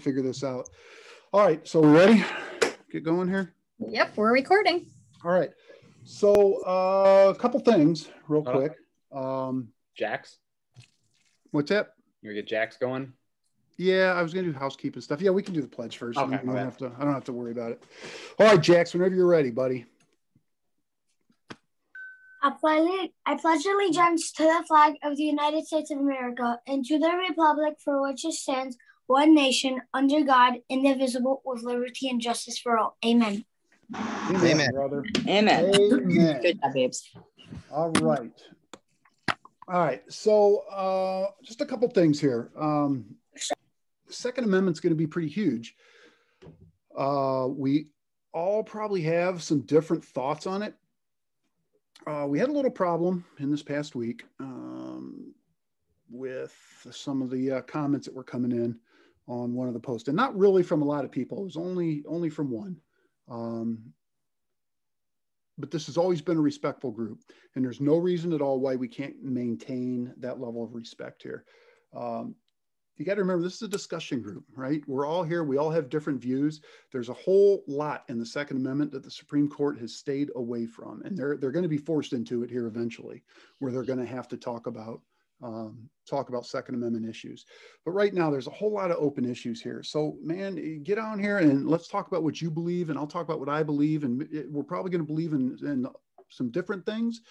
figure this out. All right, so we ready? Get going here? Yep, we're recording. All right. So a couple things real quick. Jax? What's that? You get Jax going? Yeah, I was gonna do housekeeping stuff. Yeah, we can do the pledge first. Okay, I don't have to worry about it. All right, Jax, whenever you're ready, buddy. I pledge allegiance to the flag of the United States of America and to the republic for which it stands, one nation, under God, indivisible, with liberty and justice for all. Amen. Amen, brother. Amen. Amen. Good job, babes. All right. All right. So just a couple things here. The Second Amendment's going to be pretty huge. We all probably have some different thoughts on it. We had a little problem in this past week with some of the comments that were coming in on one of the posts, and not really from a lot of people. It was only from one. But this has always been a respectful group, and there's no reason at all why we can't maintain that level of respect here. You got to remember, this is a discussion group, right? We're all here. We all have different views. There's a whole lot in the Second Amendment that the Supreme Court has stayed away from, and they're going to be forced into it here eventually, where they're going to have to talk about Second Amendment issues. But right now, there's a whole lot of open issues here. So, man, get on here and let's talk about what you believe, and I'll talk about what I believe, and we're probably going to believe in some different things.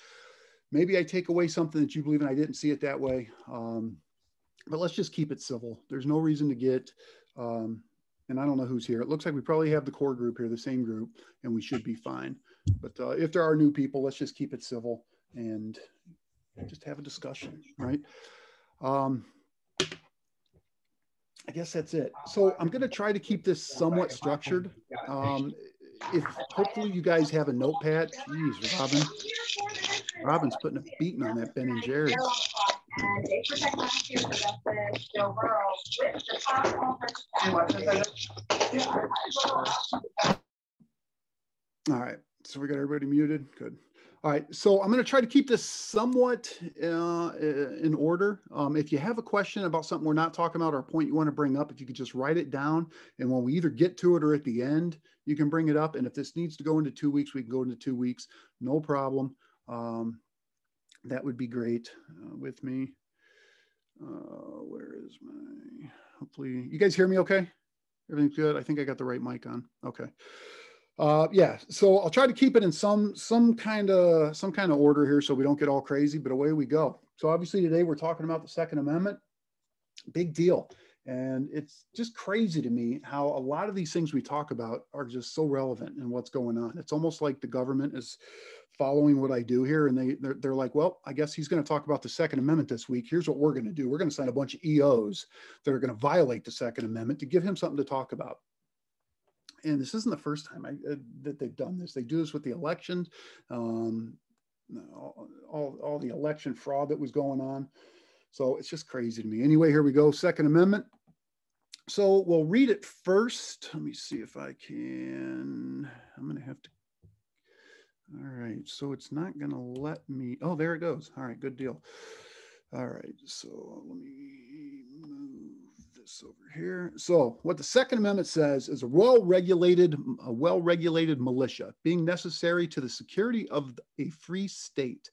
Maybe I take away something that you believe in. I didn't see it that way. But let's just keep it civil. There's no reason to get, and I don't know who's here. It looks like we probably have the core group here, the same group, and we should be fine. But if there are new people, let's just keep it civil and just have a discussion, right? I guess that's it. So I'm going to try to keep this somewhat structured. If hopefully you guys have a notepad. Jeez, Robin's putting a beating on that Ben and Jerry's. And they protect my kids for the world with the top. All right, so we got everybody muted. Good. All right, so I'm going to try to keep this somewhat in order. If you have a question about something we're not talking about or a point you want to bring up, if you could just write it down, and when we either get to it or at the end, you can bring it up. And if this needs to go into 2 weeks, we can go into 2 weeks. No problem. That would be great with me. Where is my, hopefully, you guys hear me okay? Everything's good? I think I got the right mic on. Okay. Yeah, so I'll try to keep it in some kind of order here so we don't get all crazy, but away we go. So obviously today we're talking about the Second Amendment. Big deal. And it's just crazy to me how a lot of these things we talk about are just so relevant in what's going on. It's almost like the government is following what I do here, and they're like, well, I guess he's going to talk about the Second Amendment this week. Here's what we're going to do. We're going to sign a bunch of EOs that are going to violate the Second Amendment to give him something to talk about. And this isn't the first time that they've done this. They do this with the elections, all the election fraud that was going on. So it's just crazy to me. Anyway, here we go. Second Amendment. So we'll read it first. Let me see if I can. I'm going to have to. All right. So it's not going to let me. Oh, there it goes. All right. Good deal. All right. So let me move this over here. So what the Second Amendment says is a well-regulated militia being necessary to the security of a free state.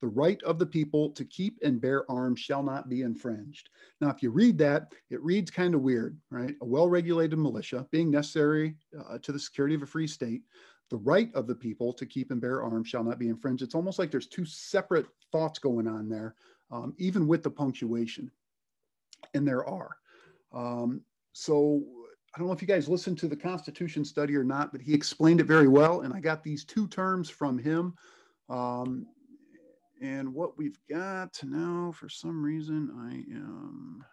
The right of the people to keep and bear arms shall not be infringed. Now, if you read that, it reads kind of weird, right? A well-regulated militia being necessary to the security of a free state. The right of the people to keep and bear arms shall not be infringed. It's almost like there's two separate thoughts going on there, even with the punctuation. And there are. So I don't know if you guys listened to the Constitution study or not, but he explained it very well. And I got these two terms from him. And what we've got now, for some reason,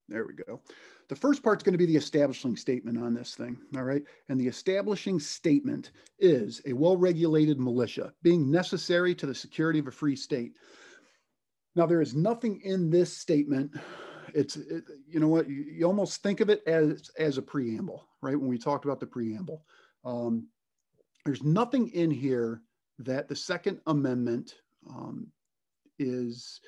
there we go. The first part's going to be the establishing statement on this thing, all right? And the establishing statement is a well-regulated militia being necessary to the security of a free state. Now, there is nothing in this statement. You know what? You almost think of it as a preamble, right? When we talked about the preamble. There's nothing in here that the Second Amendment is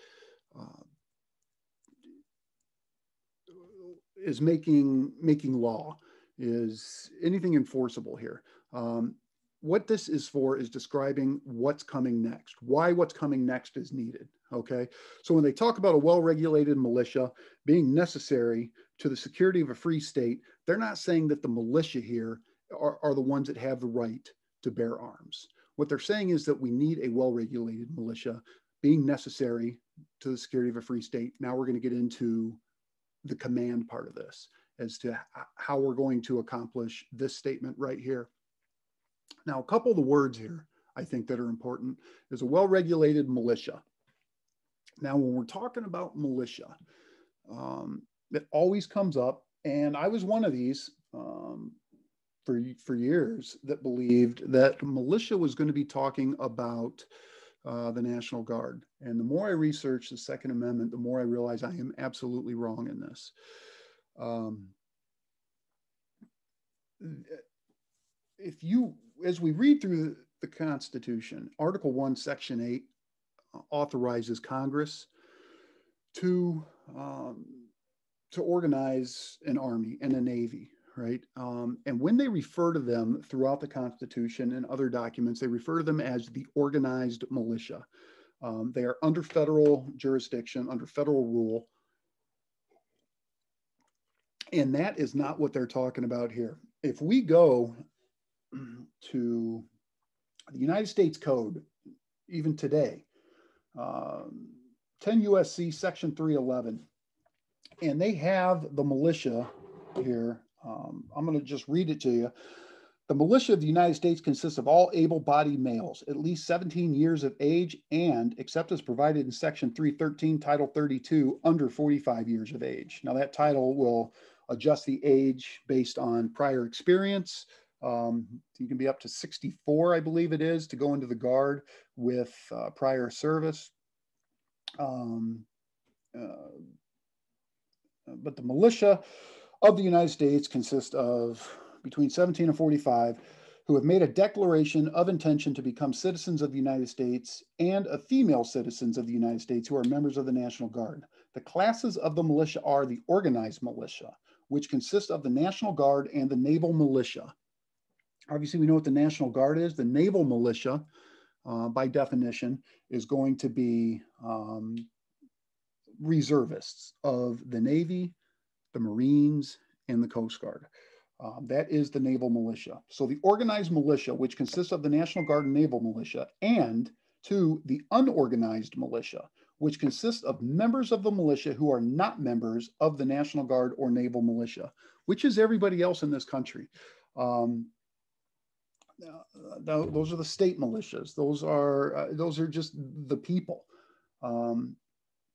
is making law, is anything enforceable here. What this is for is describing what's coming next, why what's coming next is needed, okay? So when they talk about a well-regulated militia being necessary to the security of a free state, they're not saying that the militia here are the ones that have the right to bear arms. What they're saying is that we need a well-regulated militia being necessary to the security of a free state. Now we're going to get into the command part of this as to how we're going to accomplish this statement right here. Now, a couple of the words here I think that are important is a well-regulated militia. Now, when we're talking about militia, it always comes up, and I was one of these for years that believed that militia was going to be talking about the National Guard. And the more I research the Second Amendment, the more I realize I am absolutely wrong in this. As we read through the Constitution, Article 1, Section 8 authorizes Congress to organize an army and a navy, right? And when they refer to them throughout the Constitution and other documents, they refer to them as the organized militia. They are under federal jurisdiction, under federal rule. And that is not what they're talking about here. If we go to the United States Code, even today, 10 U.S.C. Section 311, and they have the militia here. I'm going to just read it to you. The militia of the United States consists of all able-bodied males, at least 17 years of age, and, except as provided in Section 313, Title 32, under 45 years of age. Now, that title will adjust the age based on prior experience. You can be up to 64, I believe it is, to go into the Guard with prior service. But the militia of the United States consists of between 17 and 45 who have made a declaration of intention to become citizens of the United States and of female citizens of the United States who are members of the National Guard. The classes of the militia are the organized militia, which consists of the National Guard and the naval militia. Obviously, we know what the National Guard is. The naval militia, by definition, is going to be reservists of the Navy, the Marines, and the Coast Guard. That is the naval militia. So the organized militia, which consists of the National Guard and naval militia, and to the unorganized militia, which consists of members of the militia who are not members of the National Guard or naval militia, which is everybody else in this country. Those are the state militias. Those are just the people.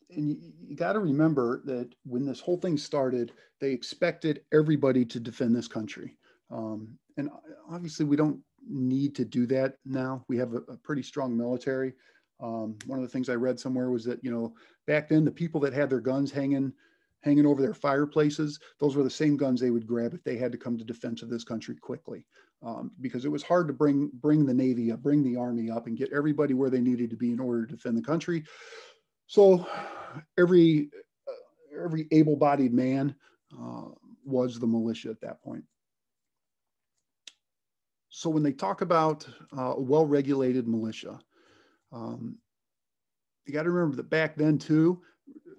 And you got to remember that when this whole thing started, they expected everybody to defend this country. And obviously we don't need to do that now. We have a pretty strong military. One of the things I read somewhere was that, back then the people that had their guns hanging over their fireplaces, those were the same guns they would grab if they had to come to defense of this country quickly. Because it was hard to bring the Navy up, bring the Army up, and get everybody where they needed to be in order to defend the country. So every able-bodied man was the militia at that point. So when they talk about a well-regulated militia, you got to remember that back then too,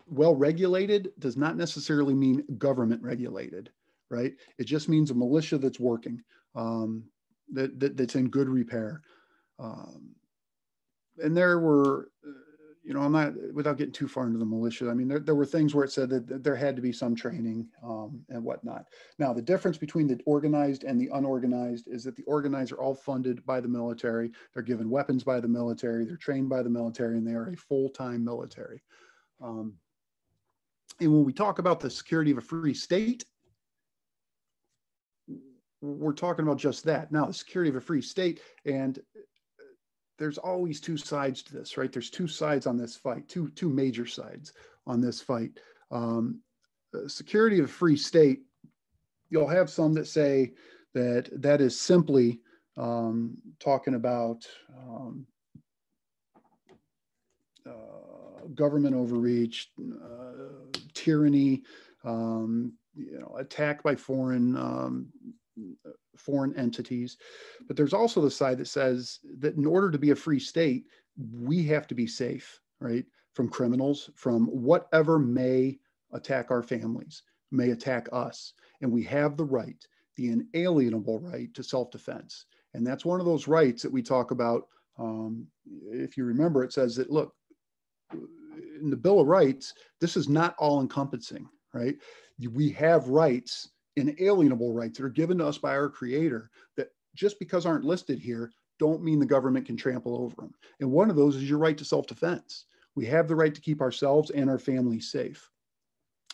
well-regulated does not necessarily mean government regulated, right? It just means a militia that's working, that's in good repair. And there were, I'm not, without getting too far into the militia, I mean, there were things where it said that there had to be some training and whatnot. Now, the difference between the organized and the unorganized is that the organized are all funded by the military. They're given weapons by the military. They're trained by the military, and they are a full-time military. And when we talk about the security of a free state, we're talking about just that. Now, the security of a free state, and there's always two sides to this, right? There's two sides on this fight, two major sides on this fight. Security of a free state, you'll have some that say that is simply talking about government overreach, tyranny, attack by foreign entities. But there's also the side that says that in order to be a free state, we have to be safe, right? From criminals, from whatever may attack our families, may attack us. And we have the right, the inalienable right to self-defense. And that's one of those rights that we talk about. If you remember, it says that, look, in the Bill of Rights, this is not all encompassing, right? We have rights, inalienable rights that are given to us by our Creator that just because aren't listed here don't mean the government can trample over them. And one of those is your right to self-defense. We have the right to keep ourselves and our families safe.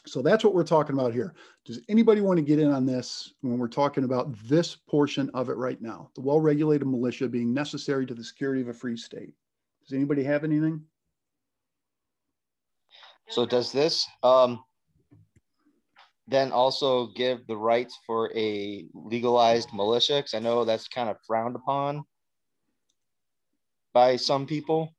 So that's what we're talking about here. Does anybody want to get in on this when we're talking about this portion of it right now? The well-regulated militia being necessary to the security of a free state. Does anybody have anything? So does this then also give the rights for a legalized militia? Because I know that's kind of frowned upon by some people.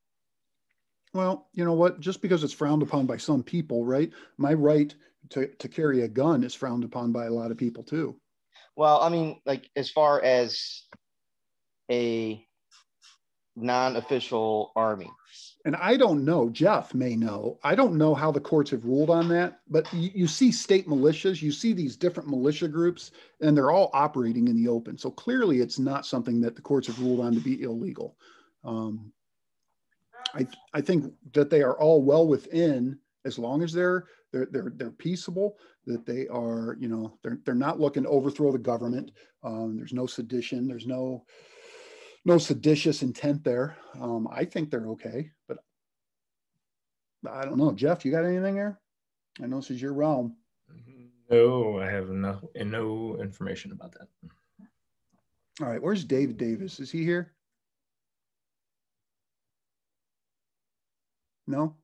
Well, you know what? Just because it's frowned upon by some people, right? My right to carry a gun is frowned upon by a lot of people too. Well, I mean, like as far as a non-official army. And I don't know, Jeff may know, I don't know how the courts have ruled on that, but you see state militias, you see these different militia groups, and they're all operating in the open. So clearly it's not something that the courts have ruled on to be illegal. I think that they are all well within, as long as they're peaceable, that they are, they're not looking to overthrow the government. There's no sedition, there's no seditious intent there. I think they're okay, but I don't know. Jeff, you got anything there? I know this is your realm. No, I have no information about that. All right, where's David Davis? Is he here? No?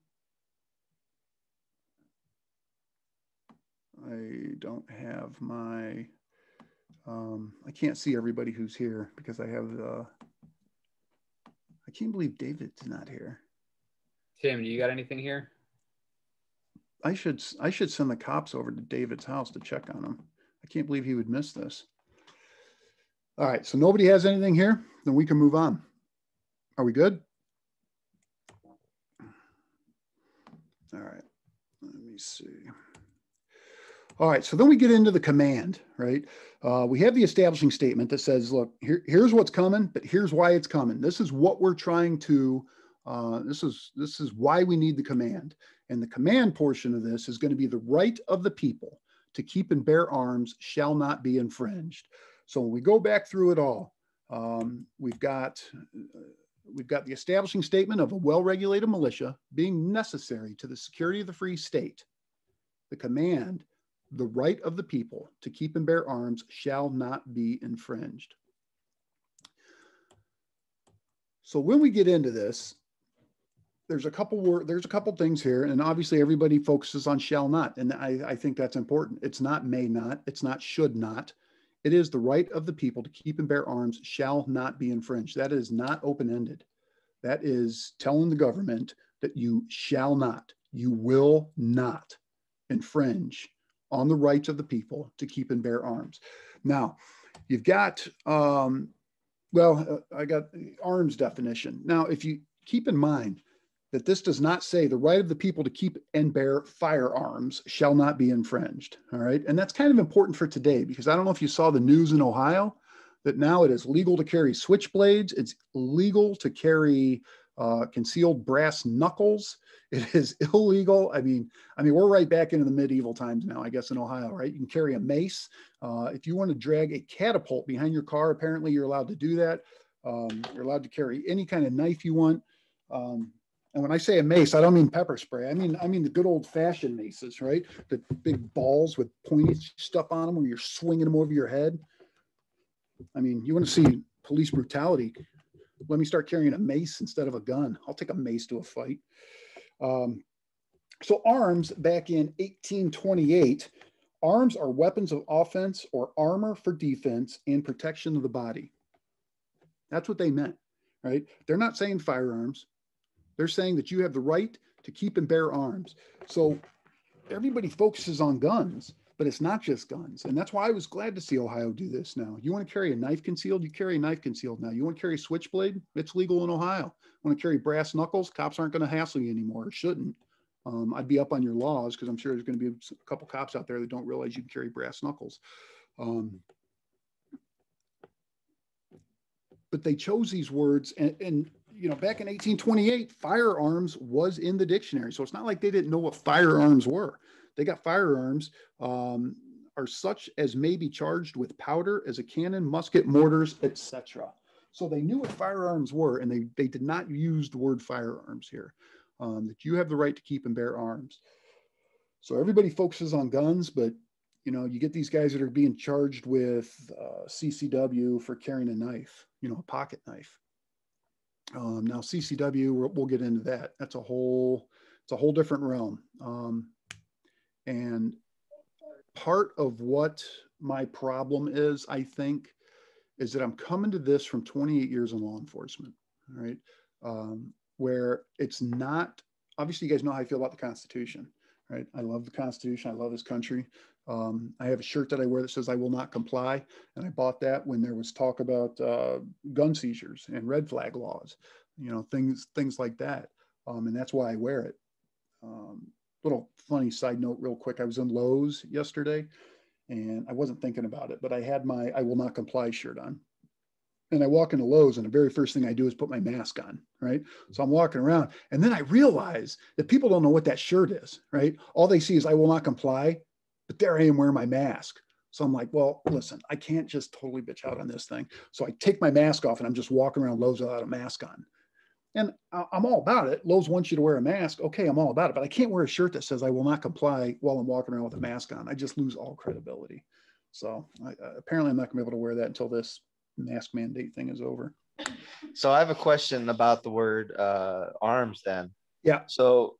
I don't have my, I can't see everybody who's here because I have the, I can't believe David's not here. Tim, do you got anything here? I should send the cops over to David's house to check on him. I can't believe he would miss this. All right, so nobody has anything here? Then we can move on. Are we good? All right, let me see. All right, so then we get into the command, right? We have the establishing statement that says, look, here's what's coming, but here's why it's coming. This is what we're trying to, this is why we need the command. And the command portion of this is going to be the right of the people to keep and bear arms shall not be infringed. So when we go back through it all, we've got the establishing statement of a well-regulated militia being necessary to the security of the free state. The command, the right of the people to keep and bear arms shall not be infringed. So when we get into this, there's a couple things here, and obviously everybody focuses on shall not, and I think that's important. It's not may not, it's not should not. It is the right of the people to keep and bear arms shall not be infringed. That is not open-ended. That is telling the government that you shall not, you will not infringe on the rights of the people to keep and bear arms. Now, you've got, I got the arms definition. Now, if you keep in mind that this does not say the right of the people to keep and bear firearms shall not be infringed, all right? And that's kind of important for today because I don't know if you saw the news in Ohio that now it is legal to carry switchblades. It's legal to carry concealed brass knuckles. It is illegal. I mean, we're right back into the medieval times now, I guess, in Ohio, right? You can carry a mace. If you want to drag a catapult behind your car, apparently you're allowed to do that. You're allowed to carry any kind of knife you want. And when I say a mace, I don't mean pepper spray. I mean the good old fashioned maces, right? The big balls with pointy stuff on them where you're swinging them over your head. I mean, you want to see police brutality. Let me start carrying a mace instead of a gun. I'll take a mace to a fight. So arms back in 1828, arms are weapons of offense or armor for defense and protection of the body. That's what they meant, right? They're not saying firearms. They're saying that you have the right to keep and bear arms. So everybody focuses on guns, but it's not just guns. And that's why I was glad to see Ohio do this now. You want to carry a knife concealed, you carry a knife concealed now. You want to carry a switchblade, it's legal in Ohio. Want to carry brass knuckles, cops aren't going to hassle you anymore, or shouldn't. I'd be up on your laws because I'm sure there's going to be a couple cops out there that don't realize you can carry brass knuckles. But they chose these words, and you know, back in 1828, firearms was in the dictionary. So it's not like they didn't know what firearms were. They got firearms are such as may be charged with powder as a cannon, musket, mortars, etc. So they knew what firearms were, and they did not use the word firearms here. That you have the right to keep and bear arms. So everybody focuses on guns, but you know, you get these guys that are being charged with CCW for carrying a knife, you know, a pocket knife. Now CCW, we'll get into that. It's a whole different realm. And part of what my problem is, I think, is that I'm coming to this from 28 years in law enforcement, right? Where it's not, obviously you guys know how I feel about the Constitution, right? I love the Constitution. I love this country. I have a shirt that I wear that says I will not comply. And I bought that when there was talk about gun seizures and red flag laws, you know, things like that. And that's why I wear it. Little funny side note real quick. I was in Lowe's yesterday and I wasn't thinking about it, but I had my I will not comply shirt on. And I walk into Lowe's and the very first thing I do is put my mask on, right? So I'm walking around and then I realize that people don't know what that shirt is, right? All they see is I will not comply, but there I am wearing my mask. So I'm like, well, listen, I can't just totally bitch out on this thing. So I take my mask off and I'm just walking around Lowe's without a mask on. And I'm all about it. Lowe's wants you to wear a mask. Okay, I'm all about it, but I can't wear a shirt that says I will not comply while I'm walking around with a mask on. I just lose all credibility. So apparently I'm not gonna be able to wear that until this mask mandate thing is over. So I have a question about the word arms then. Yeah. So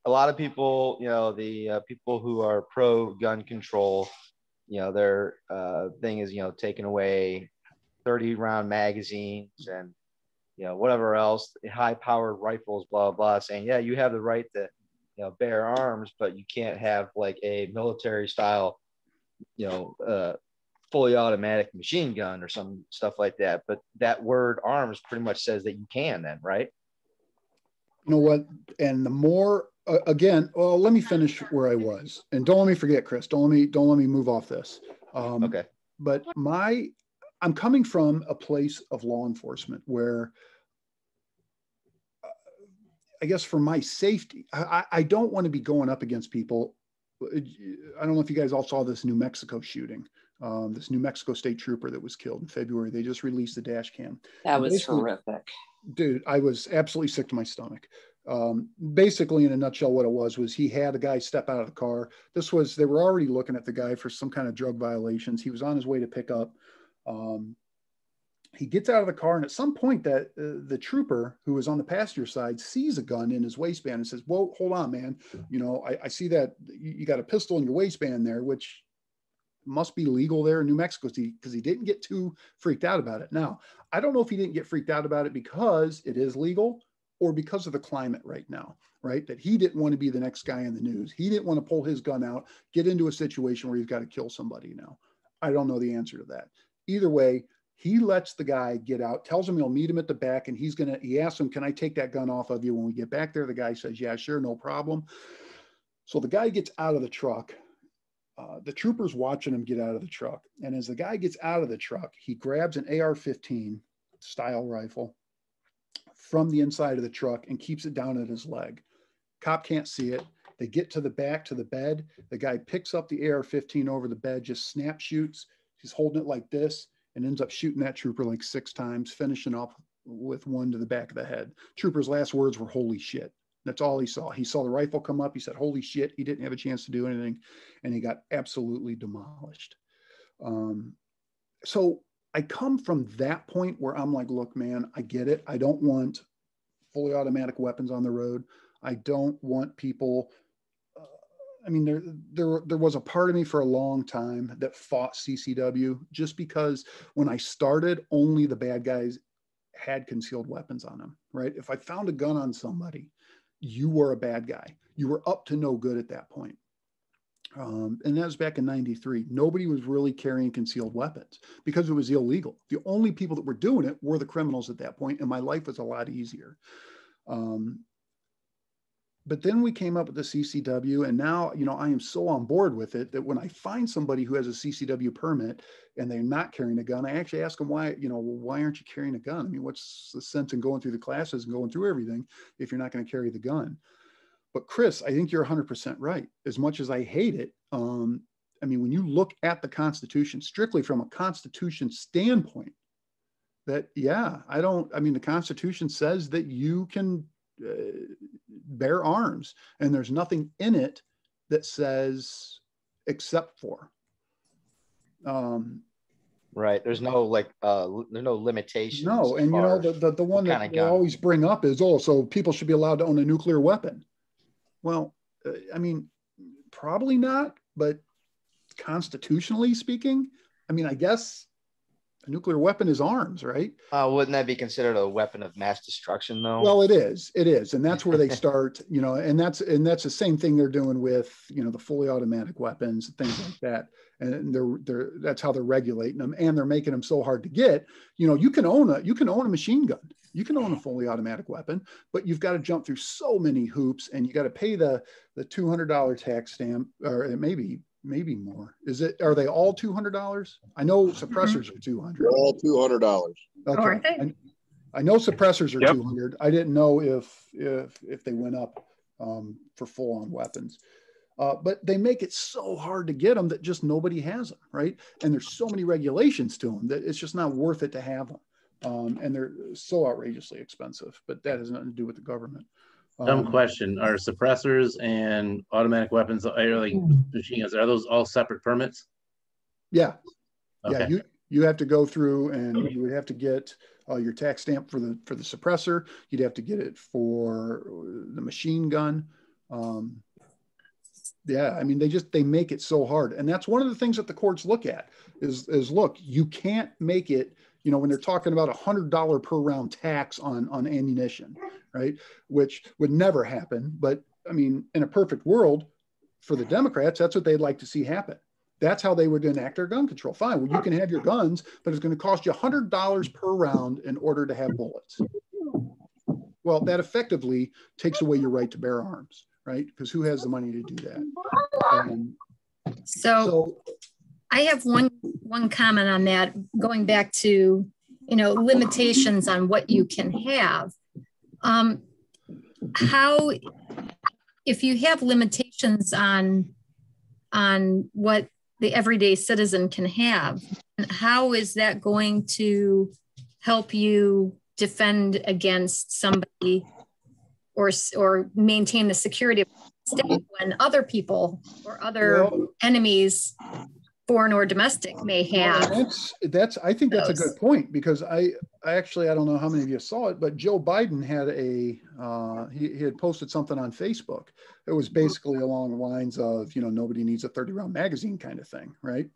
a lot of people, you know, the people who are pro gun control, you know, their thing is, you know, taking away 30-round magazines and, you know, whatever else, high powered rifles, blah, blah, saying, yeah, you have the right to, you know, bear arms, but you can't have like a military style, you know, fully automatic machine gun or some stuff like that. But that word arms pretty much says that you can then, right? You know what? And the more, again, well, let me finish where I was. And don't let me forget, Chris, don't let me move off this. Okay. But I'm coming from a place of law enforcement where I guess for my safety, I don't want to be going up against people. I don't know if you guys all saw this New Mexico shooting, this New Mexico state trooper that was killed in February. They just released the dash cam. That was horrific. Dude, I was absolutely sick to my stomach. Basically, in a nutshell, what it was he had a guy step out of the car. They were already looking at the guy for some kind of drug violations. He was on his way to pick up. He gets out of the car, and at some point that the trooper who was on the passenger side sees a gun in his waistband and says, whoa, hold on, man. You know, I see that you got a pistol in your waistband there, which must be legal there in New Mexico because he didn't get too freaked out about it. Now, I don't know if he didn't get freaked out about it because it is legal or because of the climate right now, right? That he didn't want to be the next guy in the news. He didn't want to pull his gun out, get into a situation where he's got to kill somebody now. I don't know the answer to that. Either way, he lets the guy get out, tells him he'll meet him at the back, and he asks him, can I take that gun off of you when we get back there? The guy says, yeah, sure, no problem. So the guy gets out of the truck. The trooper's watching him get out of the truck. And as the guy gets out of the truck, he grabs an AR-15 style rifle from the inside of the truck and keeps it down at his leg. Cop can't see it. They get to the back to the bed. The guy picks up the AR-15 over the bed, just snap shoots. He's holding it like this and ends up shooting that trooper like 6 times, finishing off with one to the back of the head. Trooper's last words were, holy shit. That's all he saw. He saw the rifle come up. He said, holy shit. He didn't have a chance to do anything. And he got absolutely demolished. So I come from that point where I'm like, look, man, I get it. I don't want fully automatic weapons on the road. I don't want people. I mean, there was a part of me for a long time that fought CCW just because when I started, only the bad guys had concealed weapons on them, right? If I found a gun on somebody, you were a bad guy. You were up to no good at that point. And that was back in 93. Nobody was really carrying concealed weapons because it was illegal. The only people that were doing it were the criminals at that point, and my life was a lot easier. But then we came up with the CCW, and now, you know, I am so on board with it that when I find somebody who has a CCW permit and they're not carrying a gun, I actually ask them why, you know, well, why aren't you carrying a gun? I mean, what's the sense in going through the classes and going through everything if you're not going to carry the gun? But Chris, I think you're 100% right. As much as I hate it, I mean, when you look at the Constitution, strictly from a Constitution standpoint, that, yeah, I mean, the Constitution says that you can bear arms, and there's nothing in it that says except for. Right. There's no there's no limitations. No, and you know, the one that they always bring up is, oh, so people should be allowed to own a nuclear weapon. Well, I mean, probably not, but constitutionally speaking, I mean, I guess a nuclear weapon is arms, right? Wouldn't that be considered a weapon of mass destruction, though? Well, it is, and that's where they start, you know, and that's the same thing they're doing with, you know, the fully automatic weapons, things like that, and that's how they're regulating them, and they're making them so hard to get. You know, you can own a machine gun, you can own a fully automatic weapon, but you've got to jump through so many hoops, and you got to pay the $200 tax stamp, or maybe more. Are they all $200? I know suppressors are $200. They're all $200. Okay. I know suppressors are $200. I didn't know if they went up for full-on weapons. But they make it so hard to get them that just nobody has them, right? And there's so many regulations to them that it's just not worth it to have them. And they're so outrageously expensive, but that has nothing to do with the government. Dumb question. Are suppressors and automatic weapons, like machine guns, are those all separate permits? Yeah. Okay. Yeah, you have to go through, and you would have to get your tax stamp for the suppressor. You'd have to get it for the machine gun. Yeah, I mean, they make it so hard. And that's one of the things that the courts look at is look, you can't make it, you know, when they're talking about $100 per round tax on ammunition, right? Which would never happen. But I mean, in a perfect world for the Democrats, that's what they'd like to see happen. That's how they would enact their gun control. Fine, well, you can have your guns, but it's going to cost you $100 per round in order to have bullets. Well, that effectively takes away your right to bear arms, right? Because who has the money to do that? So I have one comment on that, going back to, you know, limitations on what you can have. How, if you have limitations on what the everyday citizen can have, how is that going to help you defend against somebody or maintain the security of the state when other people or other enemies, foreign or domestic, may have? I think that's a good point, because I don't know how many of you saw it, but Joe Biden had he had posted something on Facebook. It was basically along the lines of, you know, nobody needs a 30-round magazine kind of thing, right?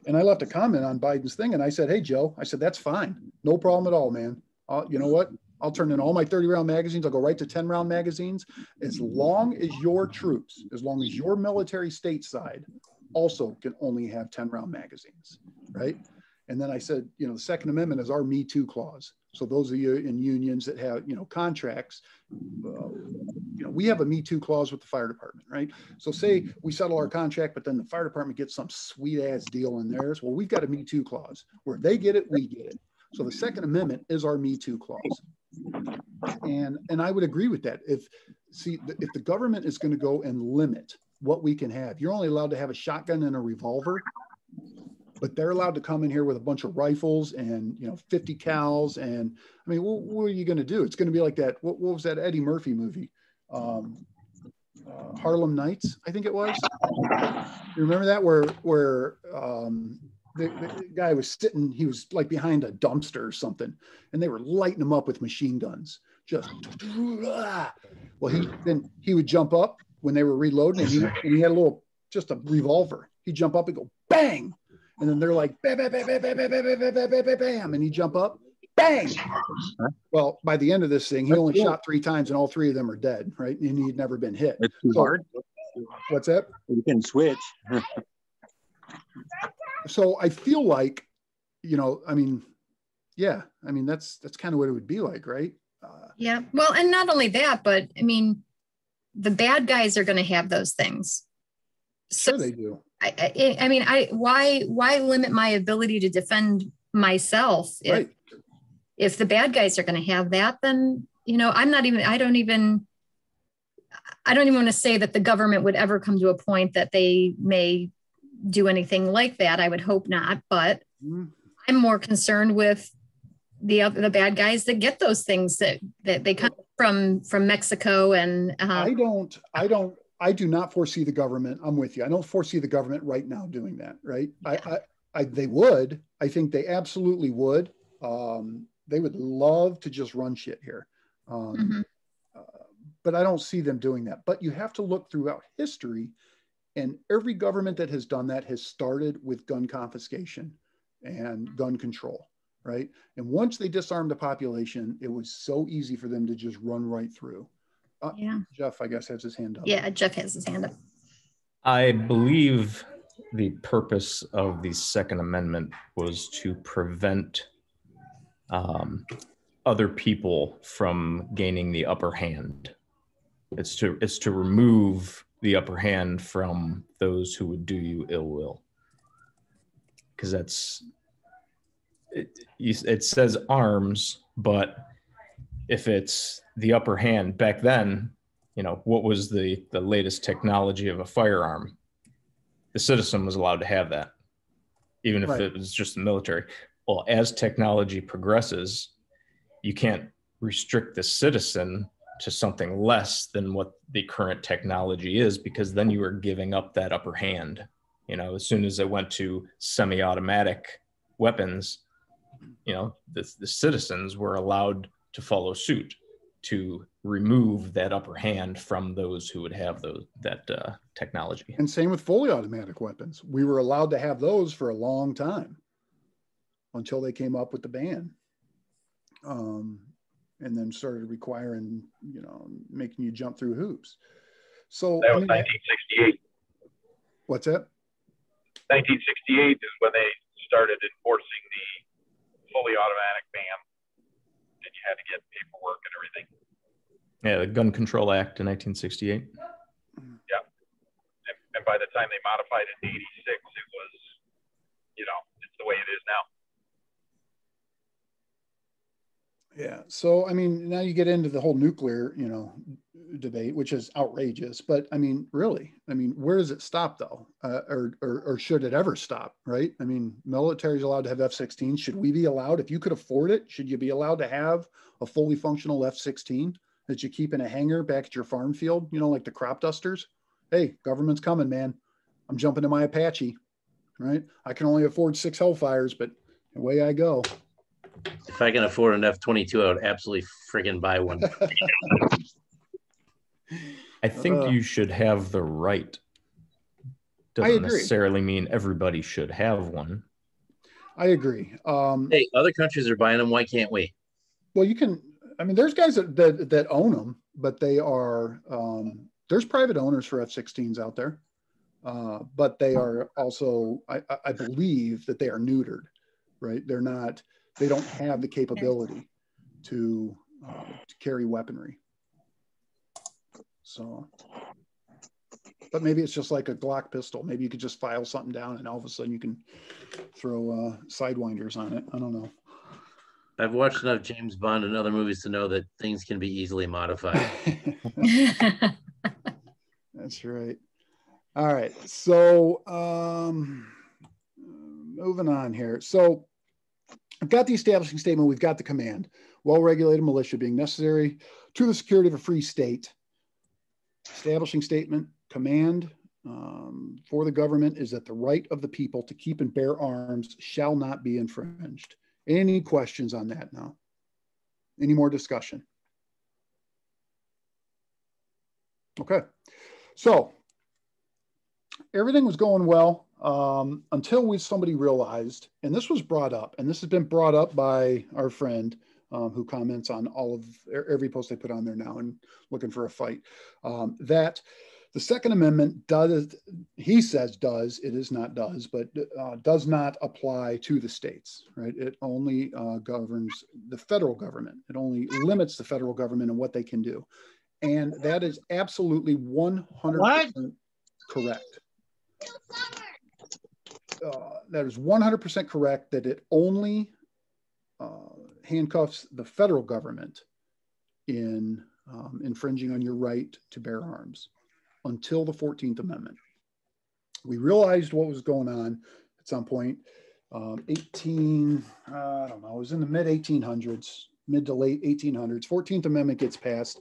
And I left a comment on Biden's thing, and I said, hey, Joe, I said, that's fine. No problem at all, man. You know what? I'll turn in all my 30-round magazines. I'll go right to 10-round magazines. As long as your troops, as long as your military stateside also can only have 10-round magazines, right? And then I said, you know, the Second Amendment is our Me Too clause. So those of you in unions that have, you know, contracts, you know, we have a Me Too clause with the fire department, right? So say we settle our contract, but then the fire department gets some sweet ass deal in theirs. Well, we've got a Me Too clause where they get it, we get it. So the Second Amendment is our Me Too clause. And I would agree with that. If the government is going to go and limit what we can have, you're only allowed to have a shotgun and a revolver, but they're allowed to come in here with a bunch of rifles and, you know, 50 cals. And I mean, what are you going to do? It's going to be like that. What was that Eddie Murphy movie? Harlem Nights, I think it was. You remember that where the guy was sitting, he was like behind a dumpster or something, and they were lighting him up with machine guns. Just, well, he would jump up when they were reloading, and he had just a revolver. He'd jump up and go bang, and then they're like bam, bam, bam, bam, bam, bam, bam, bam, bam, bam, bam, and he'd jump up, bang. Well, by the end of this thing, he only shot 3 times, and all 3 of them are dead, right? And he'd never been hit. It's too hard. What's that? You can switch. So I feel like, I mean, yeah, I mean, that's kind of what it would be like, right? Yeah. Well, and not only that, but I mean, the bad guys are going to have those things. So Sure they do. I mean, why limit my ability to defend myself? Right. If the bad guys are going to have that, then, I don't even want to say that the government would ever come to a point that they may do anything like that. I would hope not, but I'm more concerned with the bad guys that get those things that they come from Mexico. And I do not foresee the government. I'm with you. I don't foresee the government right now doing that. Right. Yeah. They would. I think they absolutely would. They would love to just run shit here. But I don't see them doing that. But you have to look throughout history, and every government that has done that has started with gun confiscation and gun control, right? And once they disarmed the population, it was so easy for them to just run right through. Yeah. Jeff, I guess, has his hand up. Yeah, Jeff has his hand up. I believe the purpose of the Second Amendment was to prevent other people from gaining the upper hand. It's to remove the upper hand from those who would do you ill will. Because it says arms, but if it's the upper hand back then, what was the latest technology of a firearm? The citizen was allowed to have that, even if it was just the military. Well, as technology progresses, you can't restrict the citizen to something less than what the current technology is, because then you are giving up that upper hand. As soon as it went to semi-automatic weapons, the citizens were allowed to follow suit to remove that upper hand from those who would have that technology. And same with fully automatic weapons. We were allowed to have those for a long time until they came up with the ban. And then started requiring, making you jump through hoops. So that was 1968. What's that? 1968 is when they started enforcing the fully automatic ban, and you had to get paperwork and everything. Yeah, the Gun Control Act in 1968. Yeah, and by the time they modified it in '86, it was, it's the way it is now. Yeah. So, I mean, now you get into the whole nuclear, debate, which is outrageous. But I mean, really, where does it stop though? Or should it ever stop? Right. I mean, military is allowed to have F-16. Should we be allowed, if you could afford it, should you be allowed to have a fully functional F-16 that you keep in a hangar back at your farm field? Like the crop dusters. Hey, government's coming, man. I'm jumping in my Apache. Right. I can only afford 6 Hellfires, but away I go. If I can afford an F-22, I would absolutely friggin' buy one. I think you should have the right. Doesn't necessarily mean everybody should have one. I agree. Hey, other countries are buying them. Why can't we? Well, you can. There's guys that own them, but they are. There's private owners for F-16s out there, but they are also. I believe that they are neutered, right? They're not. They don't have the capability to carry weaponry. So, but maybe it's just like a Glock pistol. Maybe you could just file something down and all of a sudden you can throw sidewinders on it. I don't know. I've watched enough James Bond and other movies to know that things can be easily modified. That's right. All right. So moving on here. So I've got the establishing statement. We've got the command. Well-regulated militia being necessary to the security of a free state. Establishing statement. Command for the government is that the right of the people to keep and bear arms shall not be infringed. Any questions on that now? Any more discussion? Okay. So everything was going well. Until somebody realized, and this was brought up, and this has been brought up by our friend who comments on every post I put on there now and looking for a fight, that The Second Amendment does, he says does, it is not does, but does not apply to the states, right? It only governs the federal government. It only limits the federal government and what they can do. And that is absolutely 100% correct. That is 100% correct, that it only handcuffs the federal government in infringing on your right to bear arms until the 14th Amendment. We realized what was going on at some point. I don't know, it was in the mid 1800s, mid to late 1800s, 14th Amendment gets passed.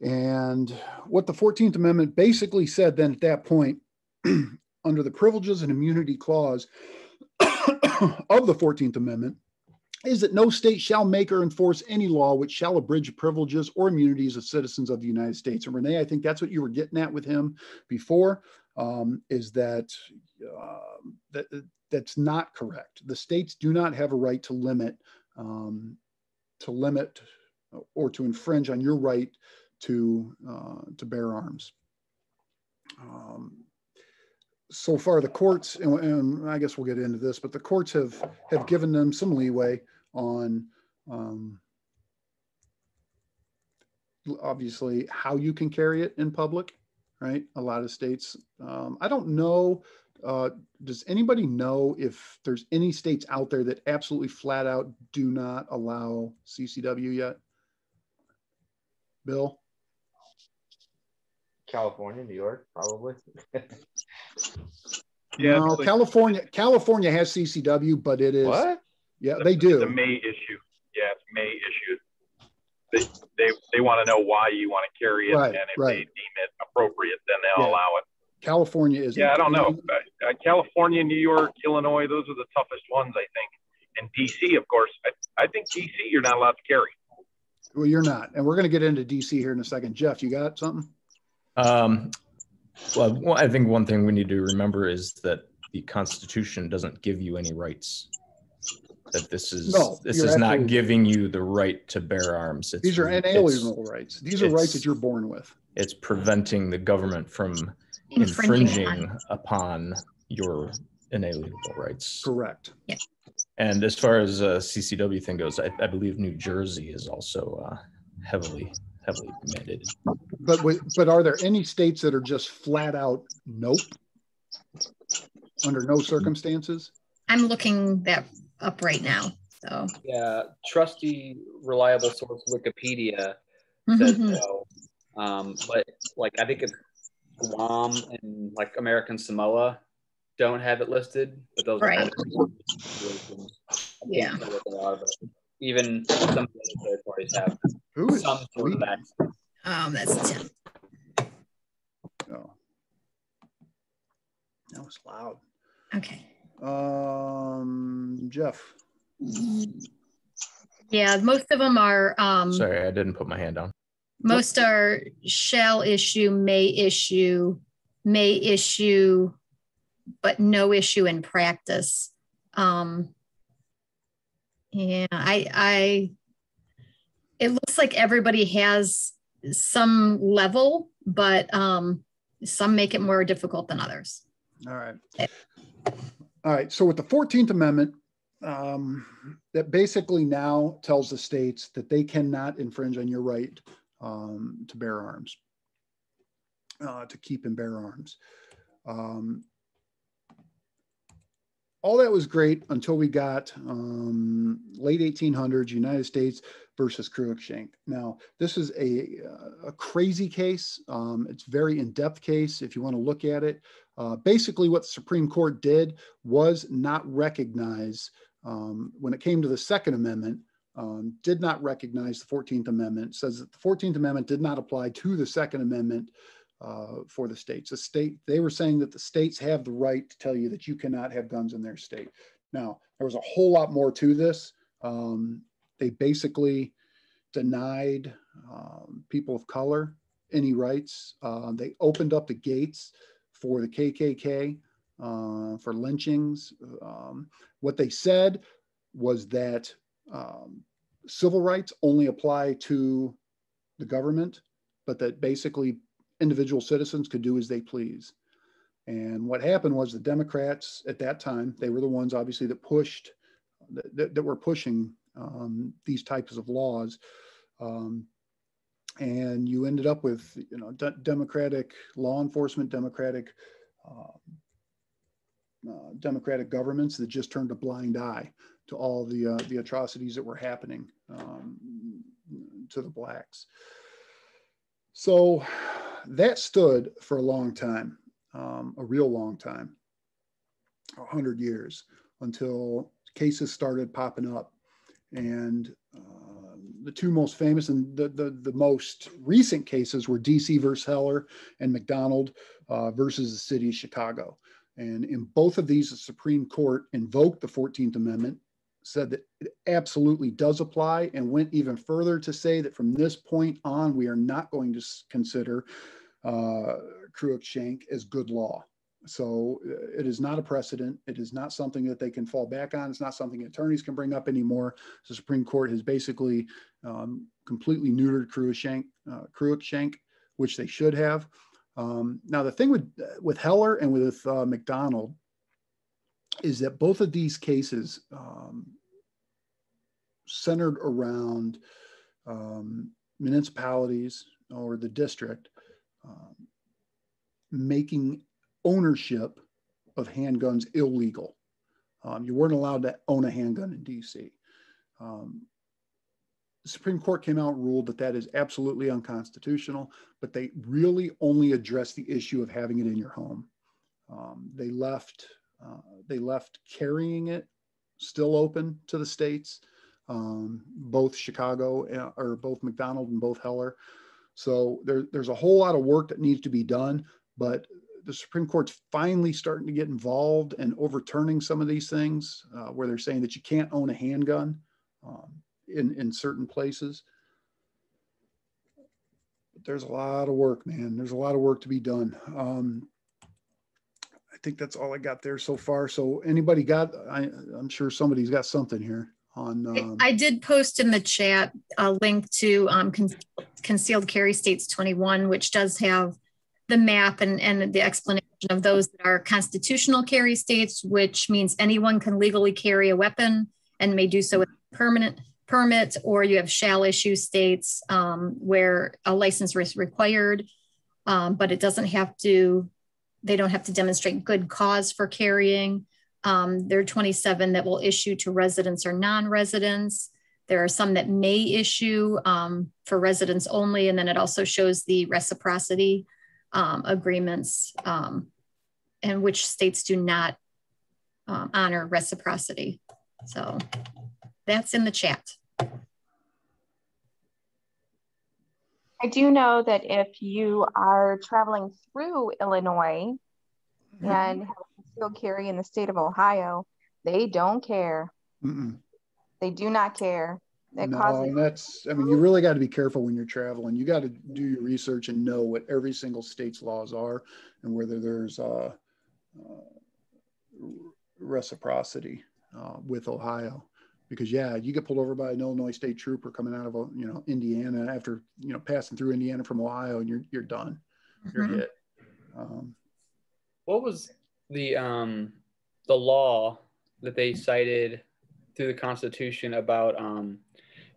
And what the 14th Amendment basically said then at that point, under the Privileges and Immunity Clause of the 14th Amendment, is that no state shall make or enforce any law which shall abridge the privileges or immunities of citizens of the United States. And Renee, I think that's what you were getting at with him before, is that that's not correct. The states do not have a right to limit or to infringe on your right to bear arms. So far, the courts, and I guess we'll get into this, but the courts have given them some leeway on obviously how you can carry it in public, right? A lot of states. I don't know. Does anybody know if there's any states out there that absolutely flat out do not allow CCW yet? Bill? California, New York, probably. Yeah, No, California has CCW, but it is What? Yeah, they do. It's a May issue. Yeah, it's May issue. They want to know why you want to carry it, Right, and if right. they deem it appropriate, then they'll Yeah. allow it. California is. Yeah, I don't know. California, New York, Illinois, those are the toughest ones, I think. And DC, of course. I think DC, you're not allowed to carry. Well, you're not, and we're going to get into DC here in a second. Jeff, you got something? Well, I think one thing we need to remember is that the Constitution doesn't give you any rights. That this is not giving you the right to bear arms. These are inalienable rights. These are rights that you're born with. It's preventing the government from infringing upon your inalienable rights. Correct. Yeah. And as far as CCW thing goes, I believe New Jersey is also heavily mandated. But are there any states that are just flat out nope, under no circumstances? I'm looking that up right now. So Yeah, trusty, reliable source Wikipedia says no. But like I think it's Guam and like American Samoa don't have it listed, but those Right. are situations. I can't tell what they are, but even some of the other territories have Who is some sort of access. that's 10. Oh. That was loud. Okay. Jeff. Yeah, most of them are. Sorry, I didn't put my hand down. Most are shall issue, may issue, but no issue in practice. Yeah, it looks like everybody has some level, but some make it more difficult than others. All right. All right. So with the 14th Amendment, that basically now tells the states that they cannot infringe on your right to bear arms, to keep and bear arms. All that was great until we got late 1800s, United States versus Cruikshank. Now, this is a crazy case. It's a very in-depth case if you want to look at it. Basically, what the Supreme Court did was not recognize, when it came to the Second Amendment, did not recognize the 14th Amendment. It says that the 14th Amendment did not apply to the Second Amendment for the states. They were saying that the states have the right to tell you that you cannot have guns in their state. Now, there was a whole lot more to this. They basically denied people of color any rights. They opened up the gates for the KKK, for lynchings. What they said was that civil rights only apply to the government, but that basically individual citizens could do as they please. And what happened was the Democrats at that time, they were the ones obviously that pushed, that were pushing these types of laws. And you ended up with, you know, Democratic law enforcement, Democratic governments that just turned a blind eye to all the atrocities that were happening to the blacks. So that stood for a long time, a real long time, 100 years, until cases started popping up. And the two most famous and the most recent cases were DC versus Heller and McDonald versus the city of Chicago. And in both of these, the Supreme Court invoked the 14th Amendment, said that it absolutely does apply, and went even further to say that from this point on, we are not going to consider Cruikshank as good law. So it is not a precedent. It is not something that they can fall back on. It's not something attorneys can bring up anymore. The Supreme Court has basically completely neutered Cruikshank, which they should have. Now, the thing with Heller and with McDonald is that both of these cases centered around municipalities or the district making ownership of handguns illegal. You weren't allowed to own a handgun in DC. The Supreme Court came out and ruled that that is absolutely unconstitutional, but they really only addressed the issue of having it in your home. They left carrying it still open to the states, both Chicago or both McDonald and both Heller. So there's a whole lot of work that needs to be done, but the Supreme Court's finally starting to get involved and overturning some of these things where they're saying that you can't own a handgun in certain places. But there's a lot of work, man. There's a lot of work to be done. I think that's all I got there so far. So anybody got, I'm sure somebody's got something here on. I did post in the chat a link to Concealed Carry States 21, which does have the map and the explanation of those that are constitutional carry states, which means anyone can legally carry a weapon and may do so with a permanent permit, or you have shall issue states where a license is required, but it doesn't have to, they don't have to demonstrate good cause for carrying. There are 27 that will issue to residents or non-residents. There are some that may issue for residents only, and then it also shows the reciprocity agreements and which states do not honor reciprocity. So that's in the chat. I do know that if you are traveling through Illinois and have a concealed carry in the state of Ohio, they don't care. They do not care. And that's, I mean, you really got to be careful when you're traveling. You got to do your research and know what every single state's laws are and whether there's reciprocity with Ohio. Because yeah, you get pulled over by an Illinois state trooper coming out of Indiana after passing through Indiana from Ohio, and you're done. You're hit. What was the law that they cited through the Constitution about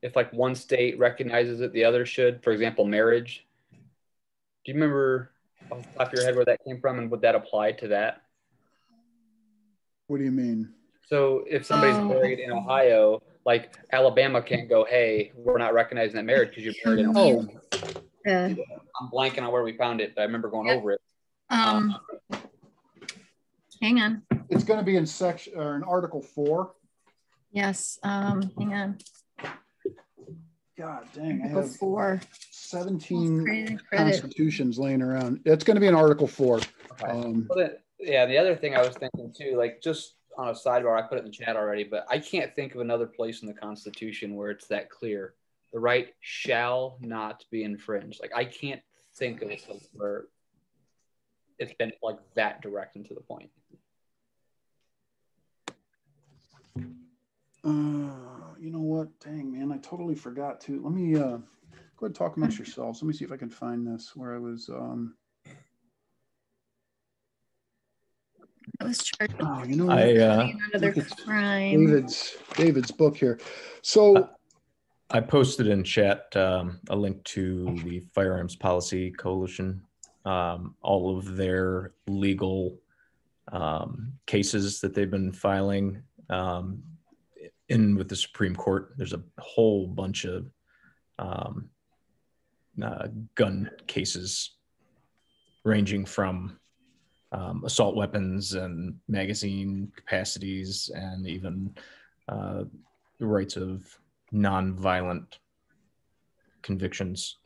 if like one state recognizes it, the other should? For example, marriage. Do you remember off the top of your head where that came from, and would that apply to that? What do you mean? So if somebody's married in Ohio, like Alabama can't go, hey, we're not recognizing that marriage because you're married in Ohio. I'm blanking on where we found it, but I remember going over it. Hang on. It's going to be in section or in Article 4. Yes. Hang on. God dang, I have 17 constitutions laying around. It's going to be in Article 4. Okay. Yeah, the other thing I was thinking too, like just on a sidebar, I put it in the chat already, but I can't think of another place in the Constitution where it's that clear. The right shall not be infringed. Like I can't think of a place where it's been like that direct and to the point. You know what? Dang, man, I totally forgot to. Let me go ahead and talk amongst yourselves. Let me see if I can find this where I was. I was charged. Oh, you know, Another crime. David's book here. So I posted in chat a link to the Firearms Policy Coalition, all of their legal cases that they've been filing in with the Supreme Court. There's a whole bunch of gun cases ranging from assault weapons and magazine capacities, and even the rights of non-violent convictions.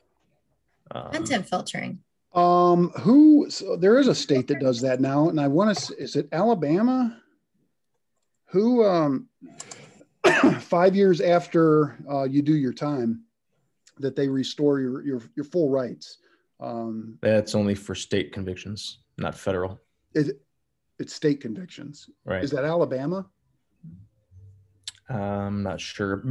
Content filtering. So there is a state that does that now, and I want to. Is it Alabama? Who 5 years after you do your time, that they restore your full rights. That's only for state convictions, not federal. It's state convictions. Right. Is that Alabama? I'm not sure.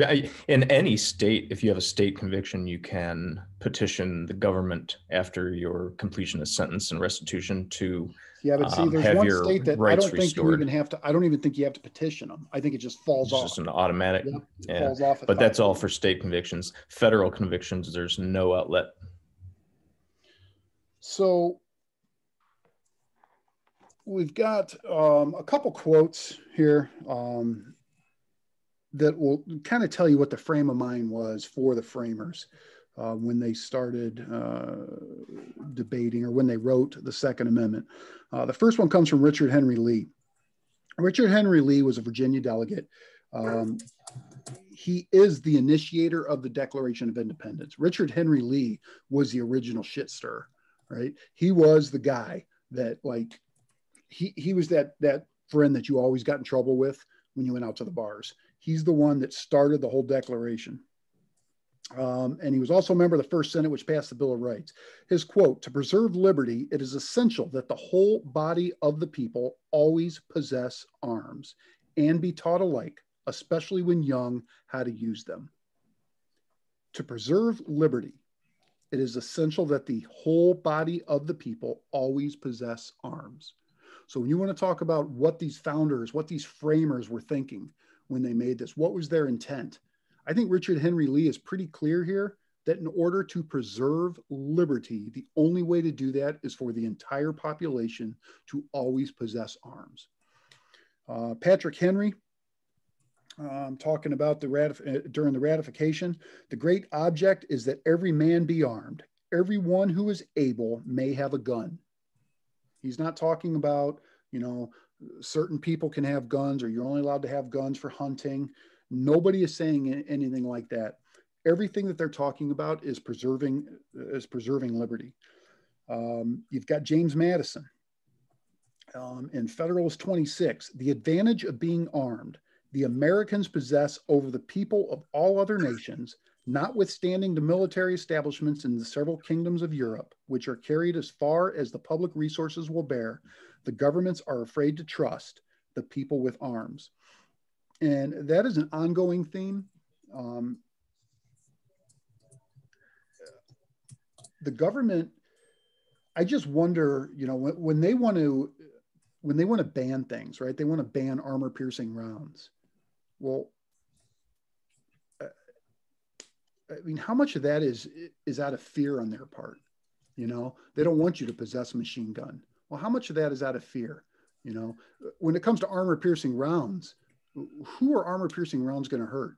In any state, if you have a state conviction, you can petition the government after your completion of sentence and restitution to but see, there's have one your state that rights I don't think restored. you even have to. I don't even think you have to petition them. I think it just falls off. It's just an automatic. Yep, yeah. Falls off. But that's all for state convictions. Federal convictions, there's no outlet. So we've got a couple quotes here that will kind of tell you what the frame of mind was for the framers when they started debating, or when they wrote the Second Amendment. The first one comes from Richard Henry Lee. Richard Henry Lee was a Virginia delegate. He is the initiator of the Declaration of Independence. Richard Henry Lee was the original shit stirrer, right? He was the guy that, like, he was that friend that you always got in trouble with when you went out to the bars. He's the one that started the whole Declaration. And he was also a member of the First Senate, which passed the Bill of Rights. His quote, "To preserve liberty, it is essential that the whole body of the people always possess arms and be taught alike, especially when young, how to use them. To preserve liberty, it is essential that the whole body of the people always possess arms." So when you want to talk about what these founders, what these framers were thinking when they made this, what was their intent? I think Richard Henry Lee is pretty clear here that in order to preserve liberty, the only way to do that is for the entire population to always possess arms. Patrick Henry, talking about during the ratification, "The great object is that every man be armed. Everyone who is able may have a gun." He's not talking about, certain people can have guns, or you're only allowed to have guns for hunting. Nobody is saying anything like that. Everything that they're talking about is preserving liberty. You've got James Madison in Federalist 26. "The advantage of being armed the Americans possess over the people of all other nations, notwithstanding the military establishments in the several kingdoms of Europe, which are carried as far as the public resources will bear, the governments are afraid to trust the people with arms." And that is an ongoing theme. The government, I just wonder, when they want to ban things, right? They want to ban armor-piercing rounds. Well, I mean, how much of that is out of fear on their part? They don't want you to possess a machine gun. Well, how much of that is out of fear? When it comes to armor-piercing rounds, who are armor-piercing rounds going to hurt?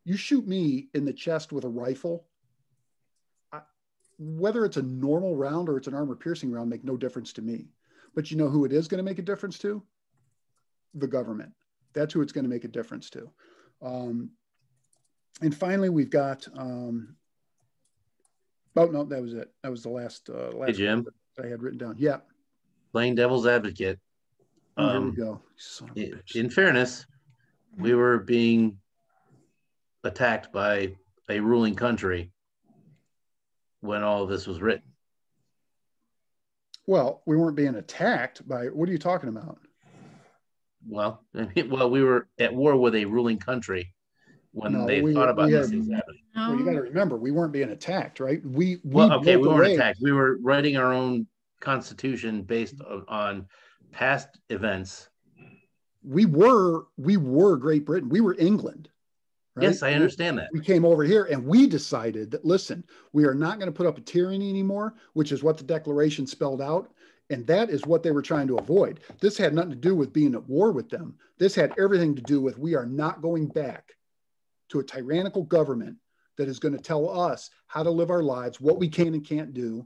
You shoot me in the chest with a rifle, whether it's a normal round or it's an armor-piercing round, make no difference to me. But you know who it is going to make a difference to? The government. That's who it's going to make a difference to. And finally, we've got. Oh no, that was it. That was the last. Hey, Jim. That I had written down. Yeah. Playing devil's advocate. Here we go. Son of a bitch. In fairness, we were being attacked by a ruling country when all of this was written. Well, we weren't being attacked by. What are you talking about? Well, we were at war with a ruling country when No, they we- thought about we these had- things happening. Well, you got to remember, we weren't being attacked, right? We Well, okay, broke we weren't away. attacked. We were writing our own constitution based on past events. We were Great Britain. We were England. Right? Yes, I understand that. We came over here and we decided that, listen, we are not going to put up a tyranny anymore, which is what the Declaration spelled out. And that is what they were trying to avoid. This had nothing to do with being at war with them. This had everything to do with, we are not going back to a tyrannical government that is going to tell us how to live our lives, what we can and can't do.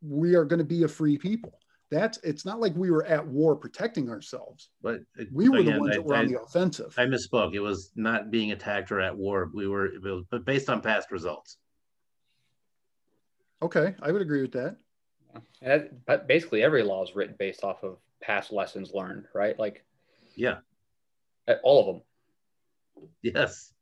We are going to be a free people. It's not like we were at war protecting ourselves. But we were the ones that were on the offensive. I misspoke. It was not being attacked or at war. But based on past results. Okay, I would agree with that. But basically, every law is written based off of past lessons learned, right? Like, yeah, all of them. Yes.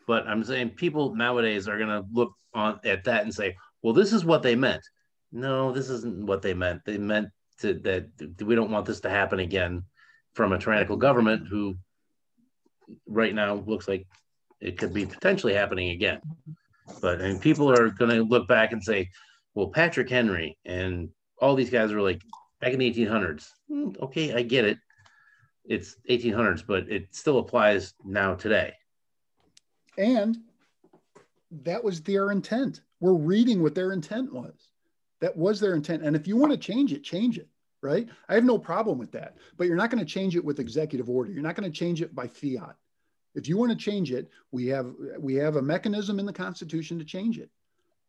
But I'm saying people nowadays are going to look at that and say, well, this is what they meant. No, this isn't what they meant. They meant that we don't want this to happen again from a tyrannical government who right now looks like it could be potentially happening again. But I mean, people are going to look back and say, well, Patrick Henry and all these guys were like back in the 1800s. Okay, I get it. It's 1800s, but it still applies now today. And that was their intent. We're reading what their intent was. That was their intent. And if you want to change it, right? I have no problem with that. But you're not going to change it with executive order. You're not going to change it by fiat. If you want to change it, we have a mechanism in the Constitution to change it.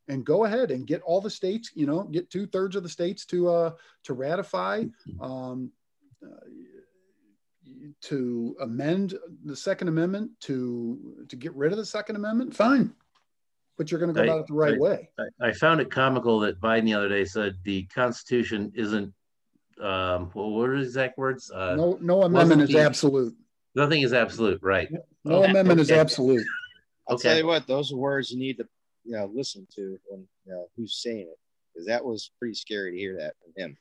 And go ahead and get all the states, get 2/3 of the states to ratify, to amend the Second Amendment, to get rid of the Second Amendment. Fine, but you're going to go about it the right way. I found it comical that Biden the other day said the Constitution isn't. What were his exact words? No amendment is absolute. Nothing is absolute, right? No amendment is absolute. I'll tell you what; those are words you need to listen to when who's saying it, because that was pretty scary to hear that from him.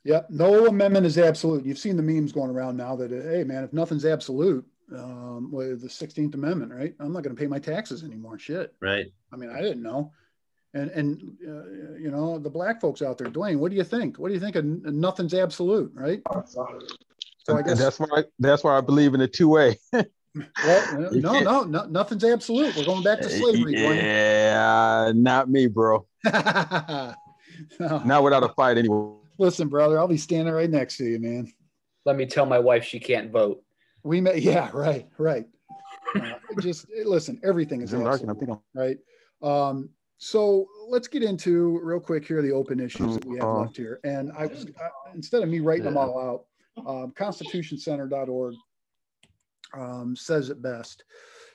Yep, no amendment is absolute. You've seen the memes going around now that, hey man, if nothing's absolute, with the 16th Amendment, right? I'm not going to pay my taxes anymore. Shit. Right. I mean, I didn't know. And the black folks out there, Dwayne, what do you think? What do you think of nothing's absolute, right? So I guess that's why I believe in the two-way. Well, no, nothing's absolute. We're going back to slavery. Yeah, not me, bro. No. Not without a fight, anyway. Listen, brother, I'll be standing right next to you, man. Let me tell my wife she can't vote. Yeah, right. Just listen, everything is absolute, right? So let's get into real quick here the open issues that we have left here. And instead of me writing them all out, constitutioncenter.org says it best.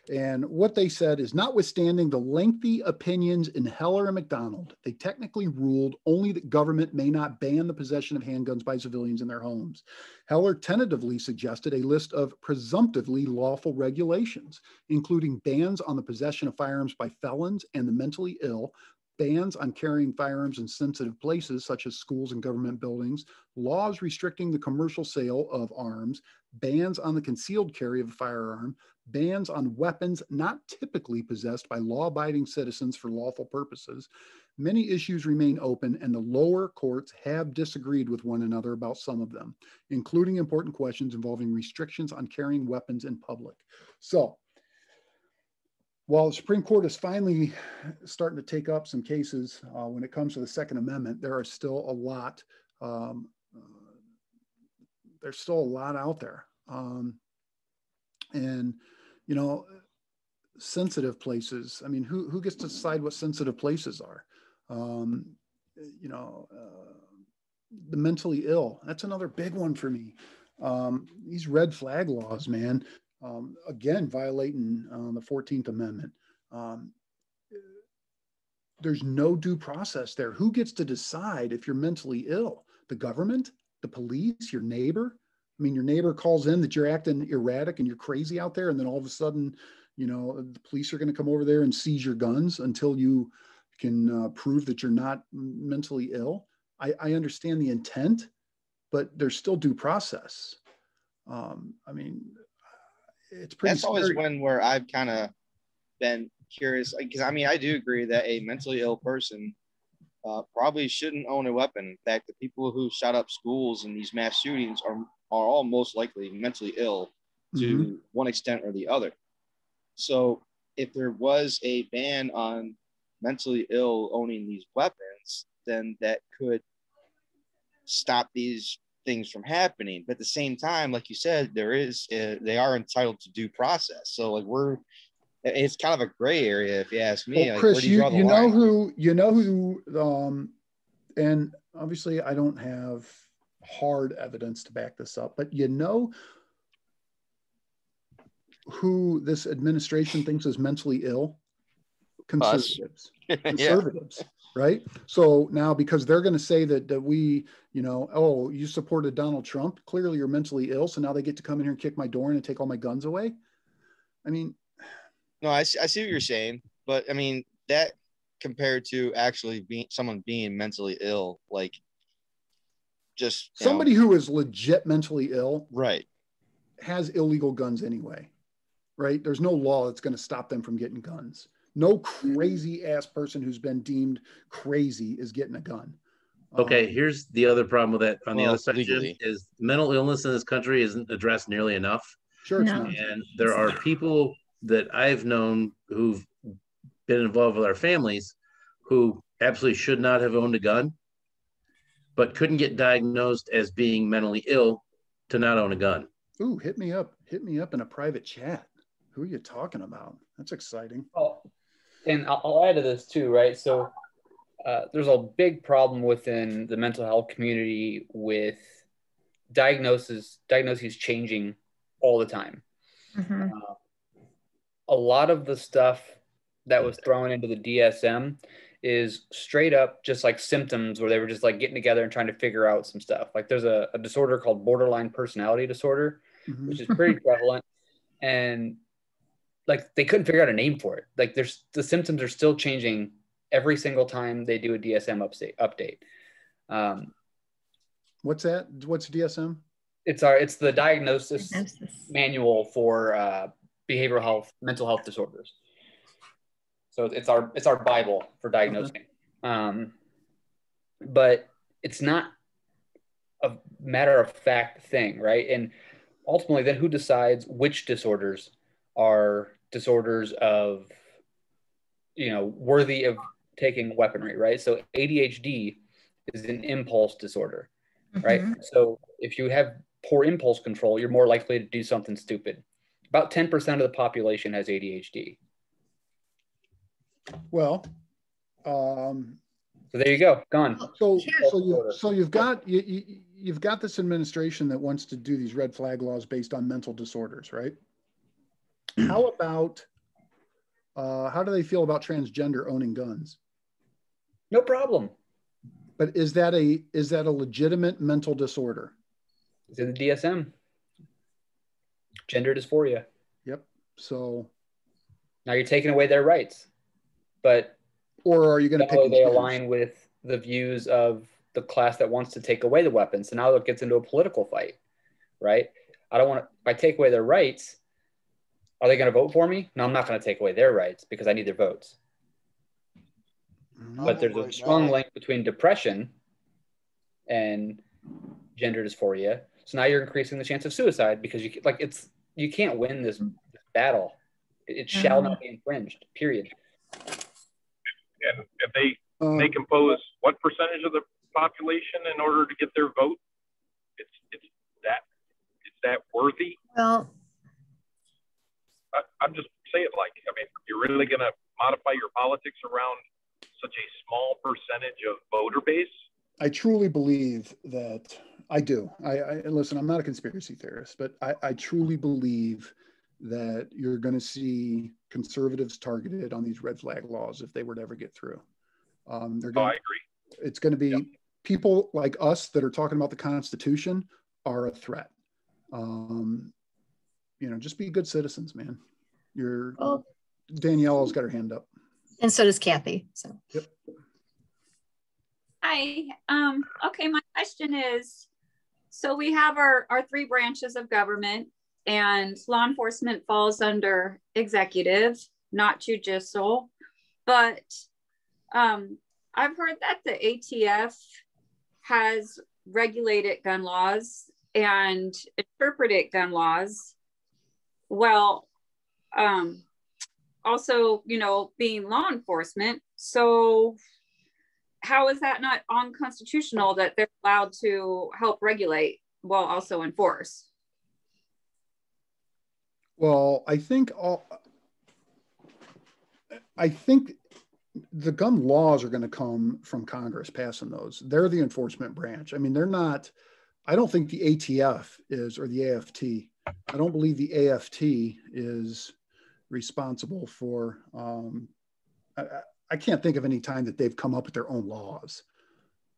And what they said is, notwithstanding the lengthy opinions in Heller and McDonald, they technically ruled only that government may not ban the possession of handguns by civilians in their homes. Heller tentatively suggested a list of presumptively lawful regulations, including bans on the possession of firearms by felons and the mentally ill, bans on carrying firearms in sensitive places such as schools and government buildings, laws restricting the commercial sale of arms, bans on the concealed carry of a firearm, bans on weapons not typically possessed by law-abiding citizens for lawful purposes. Many issues remain open, and the lower courts have disagreed with one another about some of them, including important questions involving restrictions on carrying weapons in public. So, while the Supreme Court is finally starting to take up some cases when it comes to the Second Amendment, there are still a lot. There's still a lot out there, and sensitive places. I mean, who gets to decide what sensitive places are? The mentally ill. That's another big one for me. These red flag laws, man. Again, violating the 14th Amendment. There's no due process there. Who gets to decide if you're mentally ill? The government? The police? Your neighbor? I mean, your neighbor calls in that you're acting erratic and you're crazy out there, and then all of a sudden, the police are going to come over there and seize your guns until you can prove that you're not mentally ill. I understand the intent, but there's still due process. I mean, it's pretty That's always scary. when where I've kind of been curious, because I mean, I do agree that a mentally ill person probably shouldn't own a weapon. In fact, the people who shot up schools in these mass shootings are all most likely mentally ill to one extent or the other. So if there was a ban on mentally ill owning these weapons, then that could stop these things from happening. But at the same time, like you said, they are entitled to due process. So like it's kind of a gray area, if you ask me. Well, like, Chris, where do you draw the line? And obviously I don't have hard evidence to back this up, but you know who this administration thinks is mentally ill? Conservatives. Conservatives, right? So now, because they're going to say that we, oh, you supported Donald Trump, clearly you're mentally ill, so now they get to come in here and kick my door in and take all my guns away. I mean, no, I see what you're saying, but I mean, that compared to actually someone being mentally ill, like just somebody who is legit mentally ill, right, has illegal guns anyway, right? There's no law that's going to stop them from getting guns. No crazy ass person who's been deemed crazy is getting a gun. Okay, here's the other problem with that on the other side, legally. Jim, is mental illness in this country isn't addressed nearly enough. Sure, it's not. And there are people that I've known who've been involved with our families who absolutely should not have owned a gun, but couldn't get diagnosed as being mentally ill to not own a gun. Ooh, hit me up in a private chat. Who are you talking about? That's exciting. Oh, and I'll add to this too, right? So there's a big problem within the mental health community with diagnoses changing all the time. A lot of the stuff that was thrown into the DSM is straight up just like symptoms where they were just like getting together and trying to figure out some stuff. Like there's a disorder called borderline personality disorder, which is pretty prevalent. And like they couldn't figure out a name for it. Like the symptoms are still changing every single time they do a DSM update. What's that? What's DSM? It's the diagnosis manual for behavioral health, mental health disorders. So it's our Bible for diagnosing. But it's not a matter of fact thing, right? And ultimately, then who decides which disorders are disorders of, worthy of taking weaponry, right? So ADHD is an impulse disorder, right? So if you have poor impulse control, you're more likely to do something stupid. About 10% of the population has ADHD. Well, so there you go, gone. So you've got this administration that wants to do these red flag laws based on mental disorders, right? How about how do they feel about transgender owning guns? No problem. But is that a legitimate mental disorder? It's in the DSM. Gender dysphoria. Yep. So now you're taking away their rights, or are you going to pick? They align with the views of the class that wants to take away the weapons. So now it gets into a political fight, right? If I take away their rights, are they going to vote for me? No, I'm not going to take away their rights because I need their votes. But there's a strong link between depression and gender dysphoria. So now you're increasing the chance of suicide because you can't win this battle. It shall not be infringed, period. And if they compose what percentage of the population in order to get their vote, it's that worthy? Well, I'm just saying, you're really going to modify your politics around such a small percentage of voter base? I truly believe that I do. I listen, I'm not a conspiracy theorist, but I truly believe that you're going to see conservatives targeted on these red flag laws if they were to ever get through. I agree. It's going to be people like us that are talking about the Constitution are a threat. Just be good citizens, man. Danielle's got her hand up. And so does Kathy. So. Yep. Hi. Okay, my question is, So we have our three branches of government, and law enforcement falls under executive, not judicial. But I've heard that the ATF has regulated gun laws and interpreted gun laws. Well, also, you know, being law enforcement. So how is that not unconstitutional that they're allowed to help regulate while also enforce? Well, I think the gun laws are going to come from Congress passing those. They're the enforcement branch. I mean, they're not, I don't think the ATF is, or the AFT. I don't believe the AFT is responsible for, I can't think of any time that they've come up with their own laws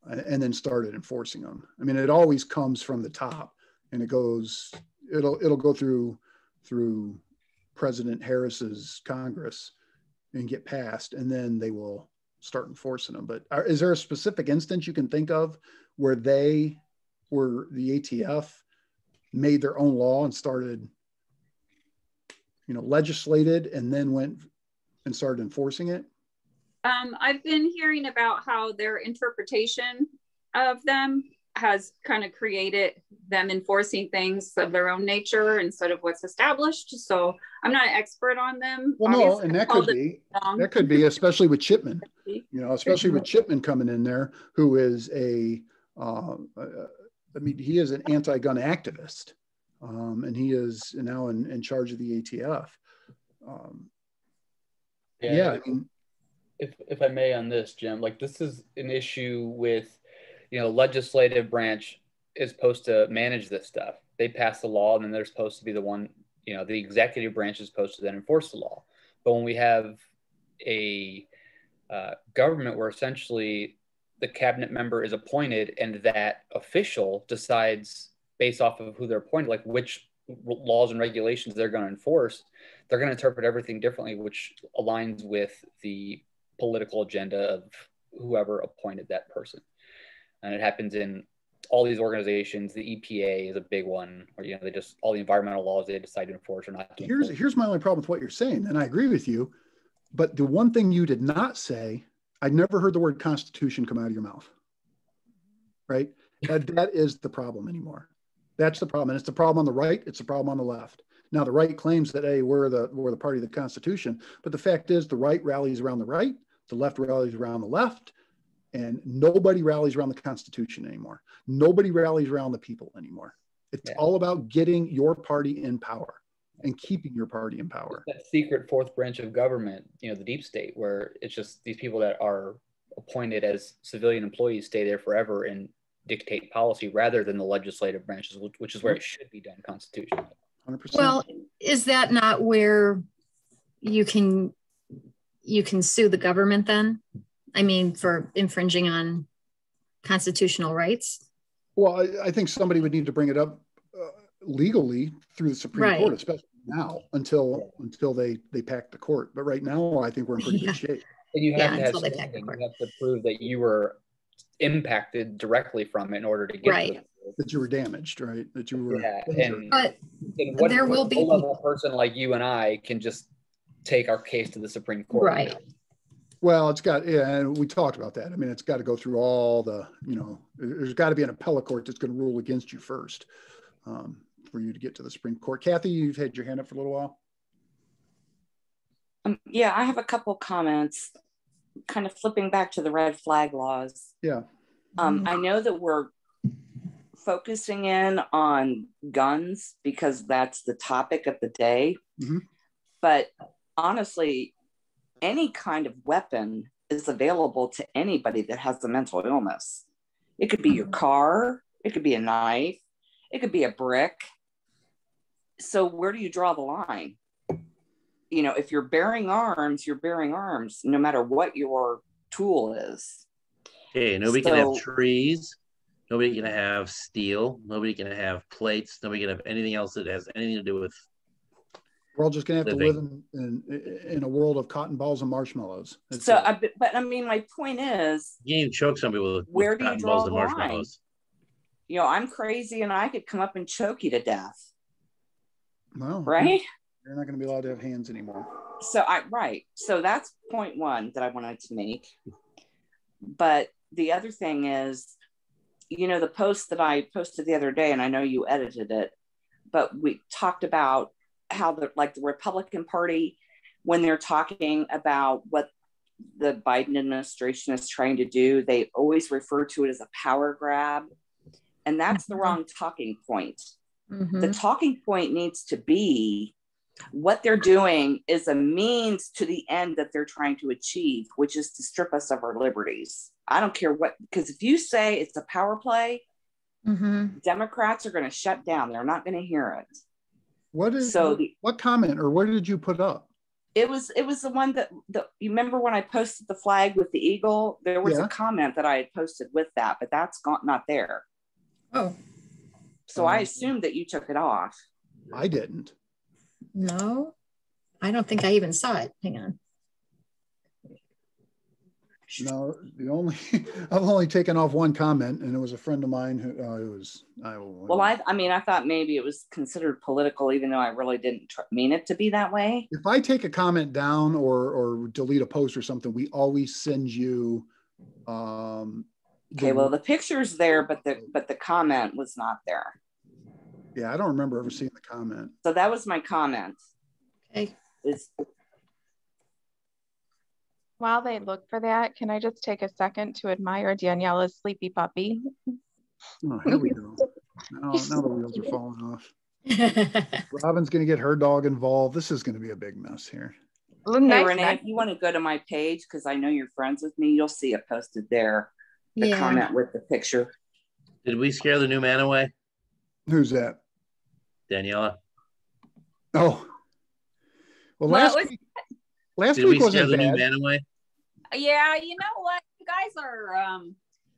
and then started enforcing them. I mean, it always comes from the top, and it'll go through President Harris's Congress and get passed, and then they will start enforcing them. But is there a specific instance you can think of where the ATF made their own law and started, you know, legislated and then went and started enforcing it? I've been hearing about how their interpretation of them has kind of created them enforcing things of their own nature instead of what's established. So I'm not an expert on them. Well, no, and that could be, especially with Chipman, you know, especially with Chipman coming in there, who is I mean, he is an anti-gun activist, and he is now in charge of the ATF. Yeah, I mean, if I may on this, Jim, like this is an issue with, you know, legislative branch is supposed to manage this stuff. They pass the law, and then they're supposed to be the one, you know, the executive branch is supposed to then enforce the law. But when we have a government where essentially the cabinet member is appointed and that official decides based off of who they're appointed, like which laws and regulations they're going to enforce, they're going to interpret everything differently, which aligns with the political agenda of whoever appointed that person. And it happens in all these organizations. The EPA is a big one, or, you know, they just, all the environmental laws they decide to enforce or not to enforce. Here's my only problem with what you're saying, and I agree with you, but the one thing you did not say, I'd never heard the word Constitution come out of your mouth, right? That is the problem anymore. That's the problem. And it's the problem on the right. It's the problem on the left. Now, the right claims that, hey, we're the party of the Constitution. But the fact is the right rallies around the right, the left rallies around the left, and nobody rallies around the Constitution anymore. Nobody rallies around the people anymore. It's all about getting your party in power and keeping your party in power. That secret fourth branch of government, you know, the deep state, where it's just these people that are appointed as civilian employees stay there forever and dictate policy rather than the legislative branches, which is where it should be done constitutionally. 100%. Well, is that not where you can sue the government then? I mean, for infringing on constitutional rights? Well, I think somebody would need to bring it up legally through the Supreme Court, especially now, until they pack the court. But right now, I think we're in pretty good shape. And you have to prove that you were impacted directly from it in order to get to it. That you were damaged, right? That you were. But there will be a level person like you and I can just take our case to the Supreme Court. Right. Well, it's got, and we talked about that. I mean, it's got to go through all the, you know, there's got to be an appellate court that's going to rule against you first for you to get to the Supreme Court. Kathy, you've had your hand up for a little while. Yeah, I have a couple comments, kind of flipping back to the red flag laws. Yeah. I know that we're focusing in on guns because that's the topic of the day. Mm-hmm. But honestly, any kind of weapon is available to anybody that has a mental illness. It could be your car, it could be a knife, it could be a brick. So where do you draw the line? You know, if you're bearing arms, you're bearing arms, no matter what your tool is. Hey, nobody can have trees. Nobody can have steel. Nobody can have plates. Nobody can have anything else that has anything to do with. We're all just going to have to live in a world of cotton balls and marshmallows. But I mean, my point is, you can even choke somebody with where do you cotton draw balls the and marshmallows. You know, I'm crazy and I could come up and choke you to death. Well, right? You're not going to be allowed to have hands anymore. So So that's point one that I wanted to make. But the other thing is, you know, the post that I posted the other day, and I know you edited it, but we talked about how the Republican Party, when they're talking about what the Biden administration is trying to do, they always refer to it as a power grab. And that's the wrong talking point. The talking point needs to be what they're doing is a means to the end that they're trying to achieve, which is to strip us of our liberties. I don't care what, because if you say it's a power play, Democrats are going to shut down. They're not going to hear it. What comment or what did you put up? It was the one that you remember when I posted the flag with the eagle, there was a comment that I had posted with that, but that's not there. Oh. So I assumed that you took it off. I didn't. No, I don't think I even saw it. Hang on. No, I've only taken off one comment, and it was a friend of mine who I thought maybe it was considered political, even though I really didn't mean it to be that way. If I take a comment down or delete a post or something, we always send you. Okay, well, the picture's there, but the comment was not there. Yeah, I don't remember ever seeing the comment. So that was my comment. Okay. While they look for that, can I just take a second to admire Daniela's sleepy puppy? Oh, here we go. Now the wheels are falling off. Robin's going to get her dog involved. This is going to be a big mess here. Hey, Renee, if you want to go to my page, because I know you're friends with me, you'll see it posted there. The comment with the picture. Did we scare the new man away? Who's that? Daniela. Oh. Well, last week wasn't scare the bad. new man away? Yeah, you know what? You guys are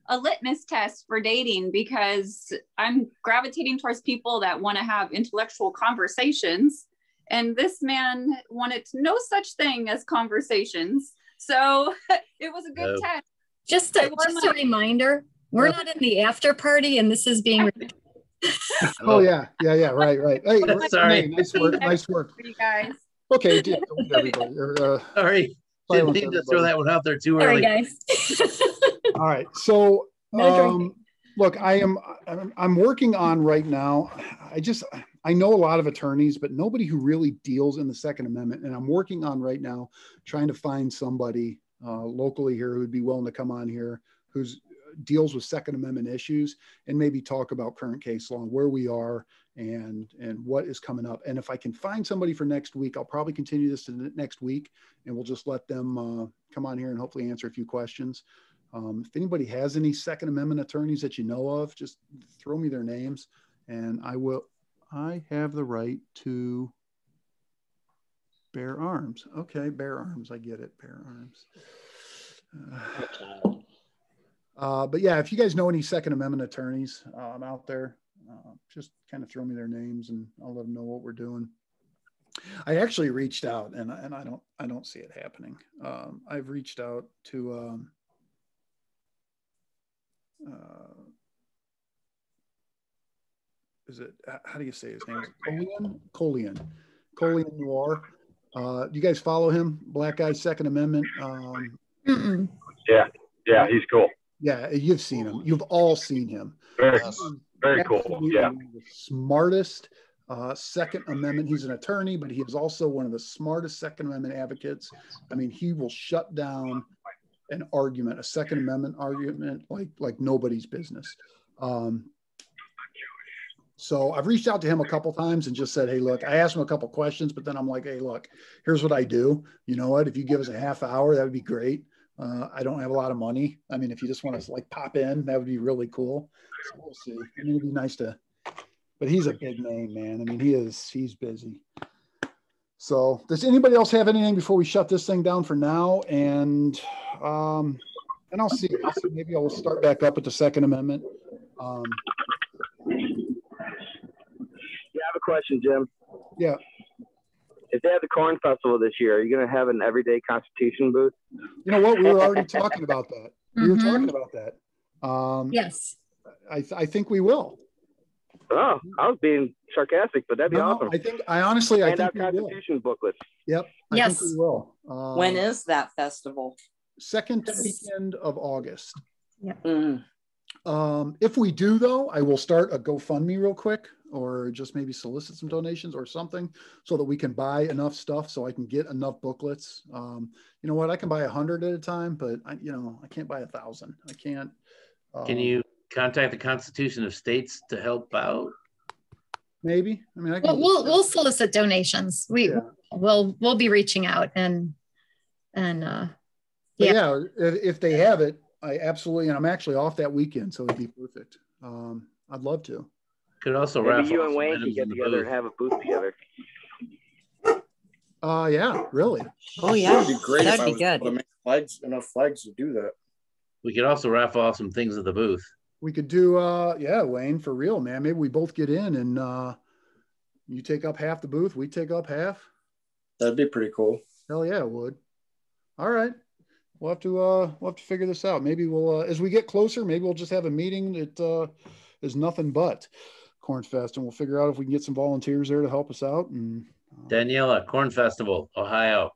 a litmus test for dating, because I'm gravitating towards people that want to have intellectual conversations. And this man wanted no such thing as conversations. So it was a good test. Just a reminder, we're not in the after party, and this is being recorded. Oh yeah, right. Hey, sorry. Nice work. For you guys. Okay, everybody. Sorry, didn't need to throw that one out there too early. Sorry, guys. All right, so look, I'm working on right now. I know a lot of attorneys, but nobody who really deals in the Second Amendment, and I'm working on right now trying to find somebody locally here who would be willing to come on here who's deals with Second Amendment issues and maybe talk about current case law and where we are and what is coming up. And if I can find somebody for next week, I'll probably continue this to the next week, and we'll just let them come on here and hopefully answer a few questions. If anybody has any Second Amendment attorneys that you know of, just throw me their names, and I have the right to bear arms. Okay, bear arms. I get it. Bear arms. But yeah, if you guys know any Second Amendment attorneys out there, just kind of throw me their names and I'll let them know what we're doing. I actually reached out, and I don't see it happening. I've reached out to how do you say his name? Colian Noir. Do you guys follow him? Black guy, Second Amendment. Yeah, he's cool. Yeah, you've seen him. You've all seen him. Very cool. Yeah. The smartest Second Amendment. He's an attorney, but he is also one of the smartest Second Amendment advocates. I mean, he will shut down an argument, a Second Amendment argument, like nobody's business. So I've reached out to him a couple times and just said, hey, look, I asked him a couple questions, but then I'm like, hey, look, here's what I do. You know what? If you give us a half hour, that would be great. I don't have a lot of money. I mean, if you just want to like pop in, that would be really cool. So we'll see. I mean, it'd be nice to, but he's a big name, man. I mean, he's busy. So does anybody else have anything before we shut this thing down for now? And I'll see. Maybe I'll start back up at the Second Amendment. Yeah, I have a question, Jim. Yeah. If they have the Corn Festival this year, are you going to have an everyday Constitution booth? You know what? We were already talking about that. We were talking about that. Yes. I think we will. Oh, I was being sarcastic, but that'd be awesome. I honestly Hand think out we Constitution booklets. Yep. I think we will. When is that festival? Second weekend of August. Yeah. If we do, though, I will start a GoFundMe real quick, or just maybe solicit some donations or something, so that we can buy enough stuff so I can get enough booklets. You know what? I can buy 100 at a time, but I can't buy 1,000. I can't. Can you contact the Constitution of States to help out? Maybe. I mean, we'll solicit donations. We'll be reaching out and if they have it, I absolutely, and I'm actually off that weekend, so it'd be perfect. I'd love to. Could also maybe you and Wayne can get together and have a booth together. Yeah, really. Oh yeah, that'd be great. That'd be good. To make enough flags to do that. We could also raffle off some things at the booth. We could do, Wayne, for real, man. Maybe we both get in and you take up half the booth, we take up half. That'd be pretty cool. Hell yeah, it would. All right. We'll have to figure this out. Maybe we'll, as we get closer, maybe we'll just have a meeting that is nothing but Corn Fest, and we'll figure out if we can get some volunteers there to help us out. And Daniela, Corn Festival, Ohio.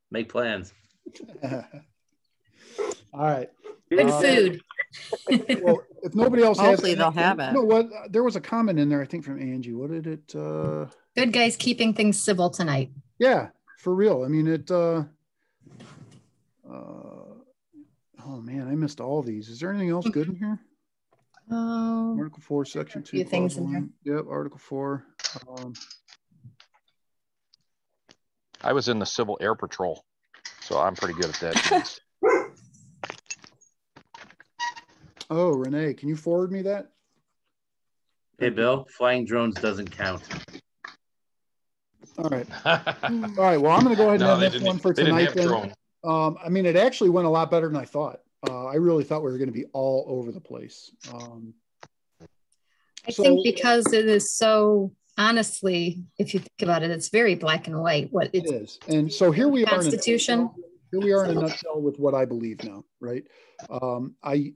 Make plans. All right. Good food. Well, if nobody else has, hopefully they'll have it. You know what? There was a comment in there, I think, from Angie. What did it? Good guys keeping things civil tonight. Yeah, for real. I mean, it. Oh man, I missed all these. Is there anything else good in here? Article 4, Section 2. Few things in there. Yep, Article 4. I was in the Civil Air Patrol, so I'm pretty good at that. Oh, Renee, can you forward me that? Hey, Bill, flying drones doesn't count. All right. All right. Well, I'm going to go ahead and end this one for tonight. I mean, it actually went a lot better than I thought. I really thought we were going to be all over the place. I think because it is so, honestly, if you think about it, it's very black and white. What it is. And so here we Constitution. Here we are in a nutshell with what I believe now, right? I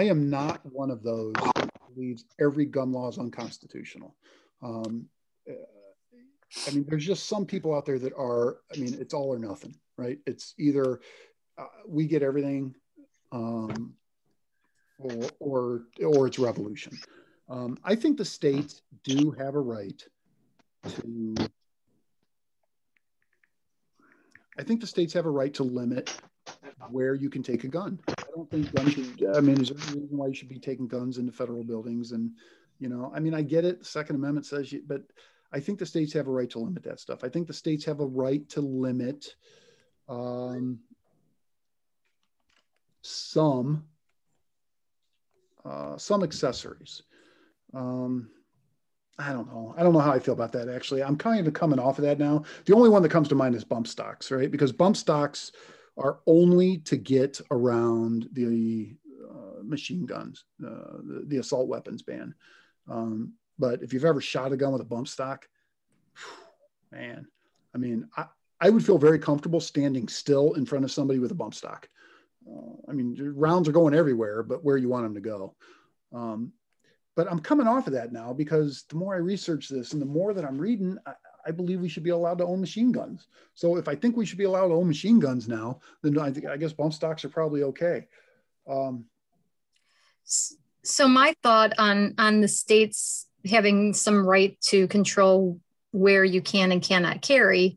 am not one of those who believes every gun law is unconstitutional. I mean, there's just some people out there that are, I mean, it's all or nothing, right? It's either we get everything or it's revolution. I think the states do have a right to, limit where you can take a gun. I don't think guns should, I mean, is there any reason why you should be taking guns into federal buildings? And, you know, I mean, I get it. The Second Amendment says you, but I think the states have a right to limit that stuff. I think the states have a right to limit some accessories. I don't know. I don't know how I feel about that, actually. I'm kind of coming off of that now. The only one that comes to mind is bump stocks, right? Because bump stocks are only to get around the machine guns, the assault weapons ban. But if you've ever shot a gun with a bump stock, man, I mean, I would feel very comfortable standing still in front of somebody with a bump stock. I mean, rounds are going everywhere, but where you want them to go. But I'm coming off of that now because the more I research this and the more that I'm reading, I believe we should be allowed to own machine guns. So if I think we should be allowed to own machine guns now, then I guess bump stocks are probably okay. So my thought on the states having some right to control where you can and cannot carry,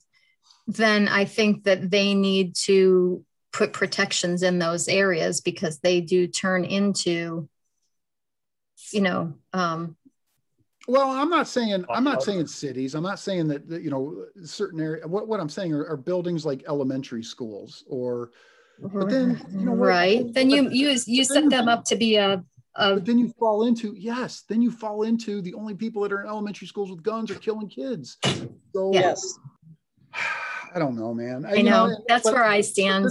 then I think that they need to put protections in those areas because they do turn into, you know, well, I'm not saying cities. I'm not saying that you know, certain area. What I'm saying are buildings like elementary schools or, but then, you know, right. Then you set them up to be but then you fall into, the only people that are in elementary schools with guns are killing kids. So yes. I don't know, man. I know that's where I stand.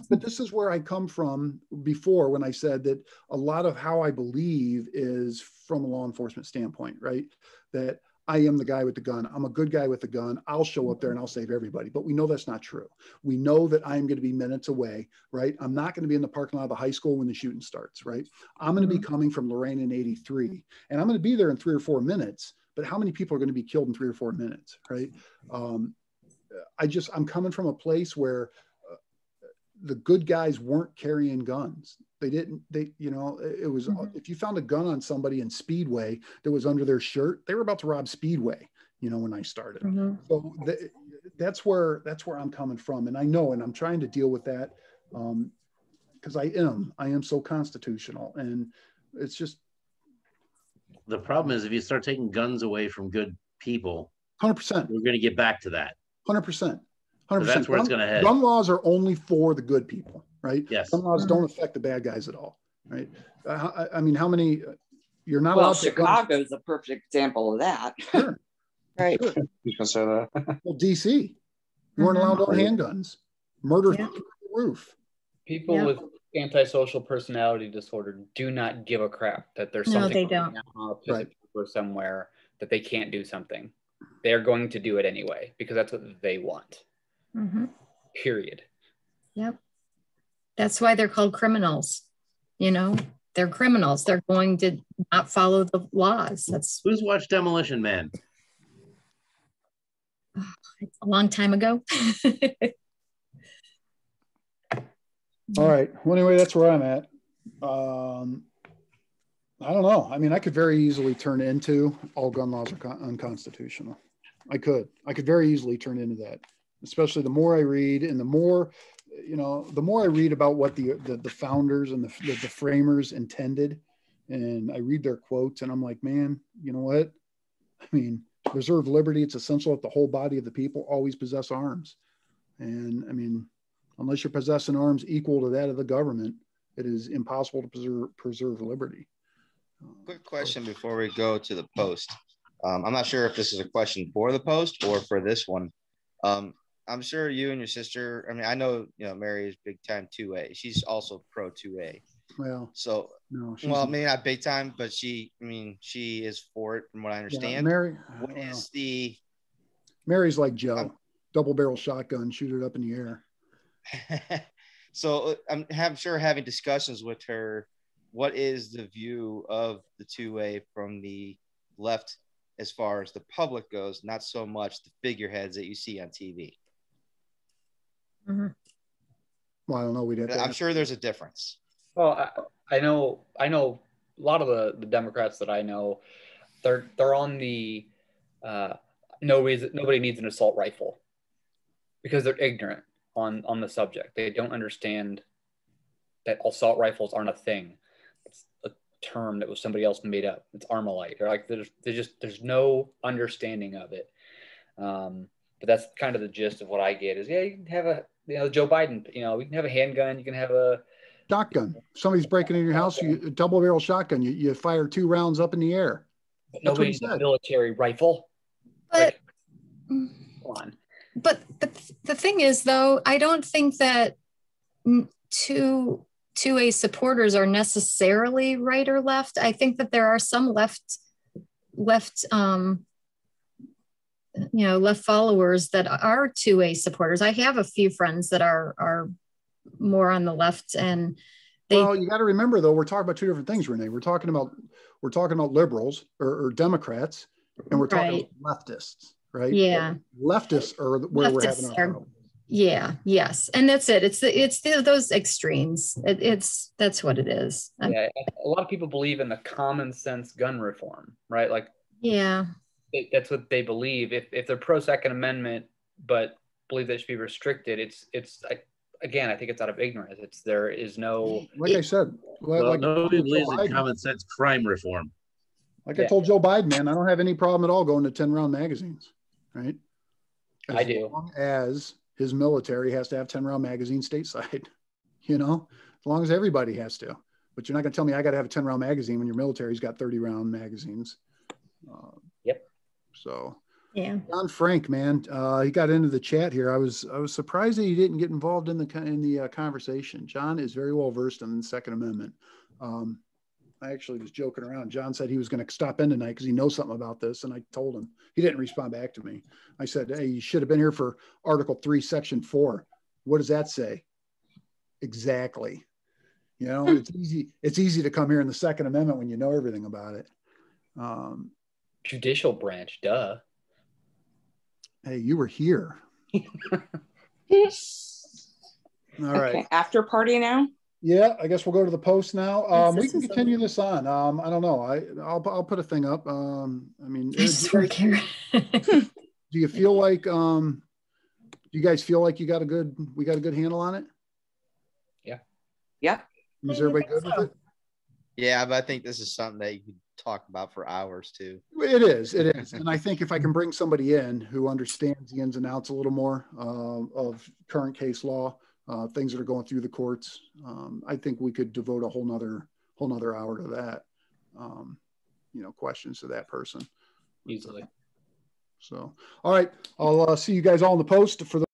But this is where I come from before when I said that a lot of how I believe is from a law enforcement standpoint, right? That I am the guy with the gun. I'm a good guy with the gun. I'll show up there and I'll save everybody. But we know that's not true. We know that I'm going to be minutes away, right? I'm not going to be in the parking lot of the high school when the shooting starts, right? I'm going to be coming from Lorraine in 83, and I'm going to be there in 3 or 4 minutes. But how many people are going to be killed in 3 or 4 minutes, right? I'm coming from a place where the good guys weren't carrying guns. It was, if you found a gun on somebody in Speedway that was under their shirt, they were about to rob Speedway, when I started. So that's where I'm coming from. And I know, and I'm trying to deal with that because I am so constitutional. And it's just. The problem is if you start taking guns away from good people, 100%, we're going to get back to that. 100%. 100%. That's where it's going to head. Gun laws are only for the good people, right? Yes. Gun laws don't affect the bad guys at all, right? I mean, how many? You're not well, allowed. Chicago is a perfect example of that. Sure. Right. Sure. You can say that. Well, DC, you weren't allowed to own handguns. Murder through the roof. People with antisocial personality disorder do not give a crap that there's something they don't. Right. Or somewhere that they can't do something. They're going to do it anyway because that's what they want. Period. Yep. That's why they're called criminals. They're criminals. They're going to not follow the laws. Who's watched Demolition Man? A long time ago. All right. Well, anyway, that's where I'm at. I don't know. I mean, I could very easily turn into all gun laws are unconstitutional. I could very easily turn into that, especially the more I read and the more I read about what the founders and the framers intended, and I read their quotes and I'm like, man, you know what? I mean, to preserve liberty, it's essential that the whole body of the people always possess arms. And I mean, unless you're possessing arms equal to that of the government, it is impossible to preserve liberty. Quick question before we go to the post. I'm not sure if this is a question for the post or for this one. I'm sure you and your sister, I mean, I know, Mary is big time 2A. She's also pro 2A. Well, so, no, maybe not big time, but she is for it from what I understand. Yeah, Mary's like Joe, double barrel shotgun, shoot it up in the air. So I'm sure having discussions with her, what is the view of the 2A from the left as far as the public goes, not so much the figureheads that you see on TV? Well, I don't know. I'm sure there's a difference. Well, I know a lot of the Democrats that I know, they're on the nobody needs an assault rifle because they're ignorant on the subject. They don't understand that assault rifles aren't a thing. It's a term that was somebody else made up. It's Armalite. They're like there's no understanding of it. But that's kind of the gist of what I get is, you can have Joe Biden, we can have a handgun, you can have a shotgun. Somebody's breaking in your house, you double barrel shotgun, you fire 2 rounds up in the air. But nobody needs a military rifle. But come on. But the thing is, though, I don't think that 2A supporters are necessarily right or left. I think that there are some left followers that are 2A supporters. I have a few friends that are more on the left, and well, you got to remember though, we're talking about 2 different things, Renee. We're talking about liberals or Democrats, and we're talking about leftists. Right? Yeah. Leftists are where we're having our problem. Yeah. Yes. And that's it. It's those extremes. That's what it is. Yeah. A lot of people believe in the common sense gun reform, right? Like, yeah, that's what they believe. If they're pro Second Amendment, but believe that it should be restricted, again, I think it's out of ignorance. There is no, I said, nobody believes in common sense crime reform. Like I told Joe Biden, man, I don't have any problem at all going to 10-round magazines, right? I do. As long as his military has to have 10-round magazines stateside, as long as everybody has to. But you're not going to tell me I got to have a 10-round magazine when your military's got 30-round magazines. Yep. So, yeah. John Frank, man, he got into the chat here. I was surprised that he didn't get involved in the conversation. John is very well versed in the Second Amendment. I actually was joking around. John said he was going to stop in tonight because he knows something about this. And I told him. He didn't respond back to me. I said, hey, you should have been here for Article 3, Section 4. What does that say? Exactly. You know, it's easy. It's easy to come here in the Second Amendment when you know everything about it. Judicial branch, duh. Hey, you were here. All right. Okay, after party now? Yeah, I guess we'll go to the post now. We can continue this on. I don't know. I'll put a thing up. I mean, do you feel like do you guys feel like we got a good handle on it? Yeah. Yeah. Is everybody good with it? Yeah, but I think this is something that you could talk about for hours too. It is. And I think if I can bring somebody in who understands the ins and outs a little more of current case law, things that are going through the courts, I think we could devote a whole nother hour to that. Questions to that person. Easily. So, all right. I'll see you guys all in the post for the